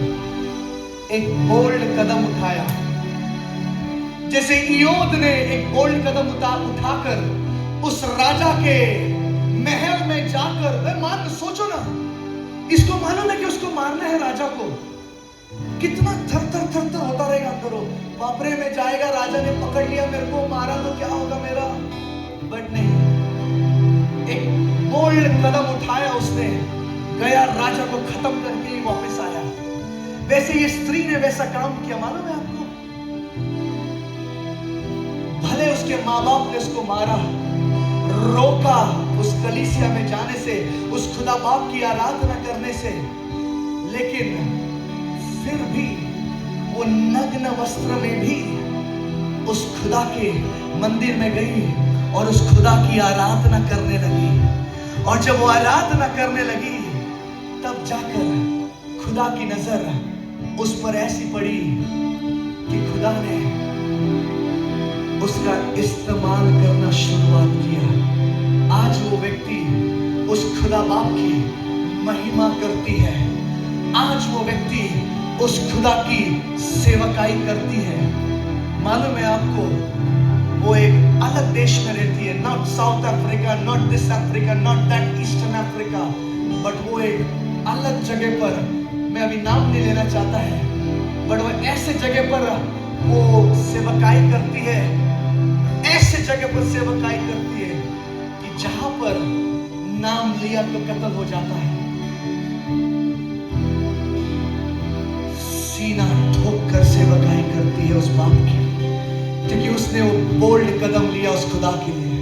एक बोल्ड कदम उठाया। जैसे इयोद ने एक बोल्ड कदम उठाकर उस राजा के महल में जाकर, सोचो ना, इसको मालूम है कि उसको मारना है राजा को। कितना थर थर थर थर होता रहेगा अंदरों। बापरे में जाएगा, राजा ने पकड़ लिया मेरे को, मारा तो क्या होगा मेरा। बट नहीं, एक बोल्ड कदम उठाया उसने, गया राजा को खत्म करके ही वापस आया। वैसे ये स्त्री ने वैसा काम किया, मालूम है आपको? भले उसके माँ बाप ने उसको मारा, रोका उस कलीसिया में जाने से, उस खुदा बाप की आराधना करने से, लेकिन फिर भी वो नग्न वस्त्र में भी उस खुदा के मंदिर में गई और उस खुदा की आराधना करने लगी। और जब वो आराधना करने लगी, तब जाकर खुदा की नजर उस पर ऐसी पड़ी कि खुदा ने उसका इस्तेमाल करना शुरुआत किया। आज वो व्यक्ति उस खुदा बाप की महिमा करती है। आज वो व्यक्ति उस खुदा की सेवकाई करती है। मालूम है आपको, वो एक अलग देश में रहती है। Not south Africa, not this Africa, not that eastern Africa, but वो एक अलग जगह पर, मैं अभी नाम नहीं लेना चाहता है, बट वो ऐसे जगह पर वो सेवकाई करती है, ऐसे जगह पर सेवकाई करती है कि जहां पर नाम लिया तो कत्ल हो जाता है। सीना ठोक कर सेवकाई करती है उस बाप की, क्योंकि उसने वो बोल्ड कदम लिया उस खुदा के लिए।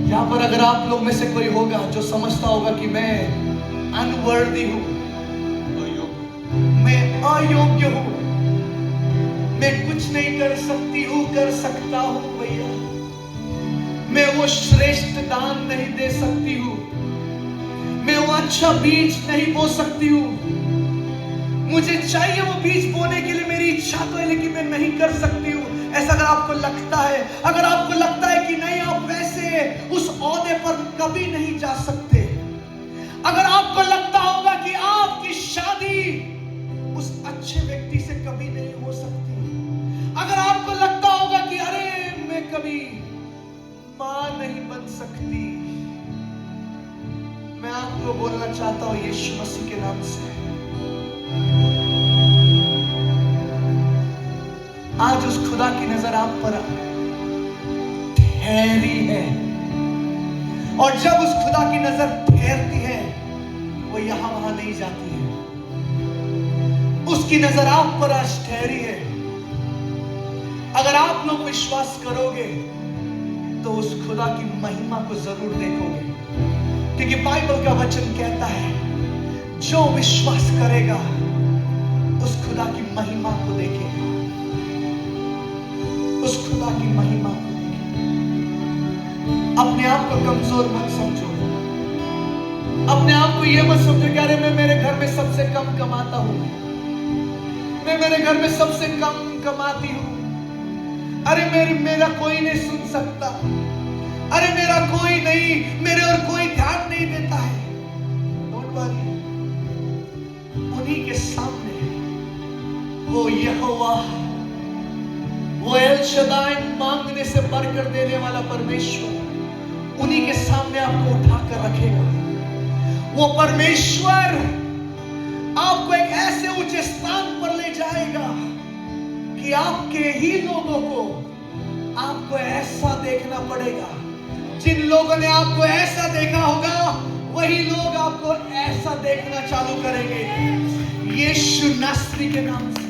यहां पर अगर आप लोग में से कोई होगा जो समझता होगा कि मैं अनवर्दी हूं, मैं अयोग्य हूं, मैं कुछ नहीं कर सकती हूं, कर सकता हूं भैया, मैं वो श्रेष्ठ दान नहीं दे सकती हूं, मैं वो अच्छा बीज नहीं बो सकती हूं, मुझे चाहिए वो बीज बोने के लिए, मेरी इच्छा तो है लेकिन मैं नहीं कर सकती हूं। ऐसा अगर आपको लगता है, अगर आपको लगता है कि नहीं आप वैसे उस ओहदे पर कभी नहीं जा सकते, अगर आपको लगता होगा कि आपकी शादी उस अच्छे व्यक्ति से कभी नहीं हो सकती, अगर आपको लगता होगा कि अरे मैं कभी मां नहीं बन सकती, मैं आपको बोलना चाहता हूं यीशु मसीह के नाम से, आज उस खुदा की नजर आप पर ठहरी है। और जब उस खुदा की नजर ठहरती है, वो यहां वहां नहीं जाती है। उसकी नजर आप पर आज ठहरी है। अगर आप लोग विश्वास करोगे तो उस खुदा की महिमा को जरूर देखोगे, क्योंकि बाइबल का वचन कहता है जो विश्वास करेगा उस खुदा की महिमा को देखेगा, उस खुदा की महिमा को देखेगा। अपने आप को कमजोर मत समझो, अपने आप को यह मत समझो कि अरे मैं मेरे घर में सबसे कम कमाता हूं, मैं मेरे घर में सबसे कम कमाती हूं, अरे मेरा कोई नहीं सुन सकता, अरे मेरा कोई नहीं, मेरे और कोई ध्यान नहीं देता है। डोंट वरी, उन्हीं के सामने वो यहोवा, वो एल शदाई, मांगने से बढ़कर देने वाला परमेश्वर, उन्हीं के सामने आपको उठाकर रखेगा। वो परमेश्वर आपको एक ऐसे ऊंचे स्थान पर ले जाएगा कि आपके ही लोगों को आपको ऐसा देखना पड़ेगा। जिन लोगों ने आपको ऐसा देखा होगा, वही लोग आपको ऐसा देखना चालू करेंगे यीशु नासरी के नाम से।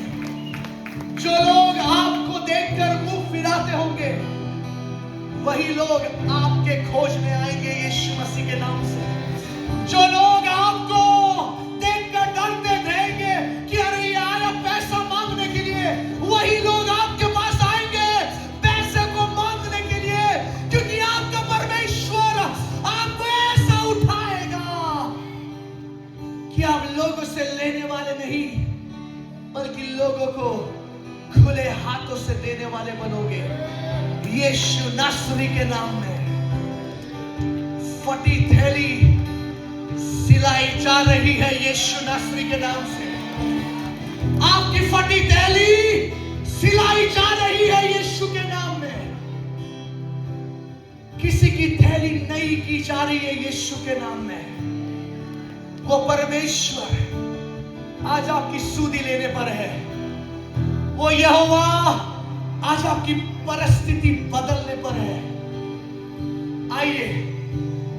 जो लोग आपको देखकर मुंह फिराते होंगे, वही लोग आपके खोज में आएंगे यीशु मसीह के नाम से। जो लोग आपको देखकर डरते रहेंगे कि अरे ये आया पैसा मांगने के लिए, वही लोग आपके पास आएंगे पैसे को मांगने के लिए, क्योंकि आपका परमेश्वर आपको ऐसा उठाएगा कि आप लोगों से लेने वाले नहीं, बल्कि लोगों को खुले हाथों से देने वाले बनोगे यीशु नासरी के नाम में। फटी थैली सिलाई जा रही है यीशु नासरी के नाम से। आपकी फटी थैली सिलाई जा रही है यीशु के नाम में। किसी की थैली नई की जा रही है यीशु के नाम में। वो परमेश्वर आज आपकी सूदी लेने पर है। वो यहोवा आज आपकी परिस्थिति बदलने पर है। आइए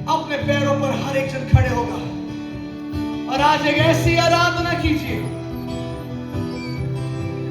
अपने पैरों पर हर एक जन खड़े होगा और आज एक ऐसी आराधना कीजिए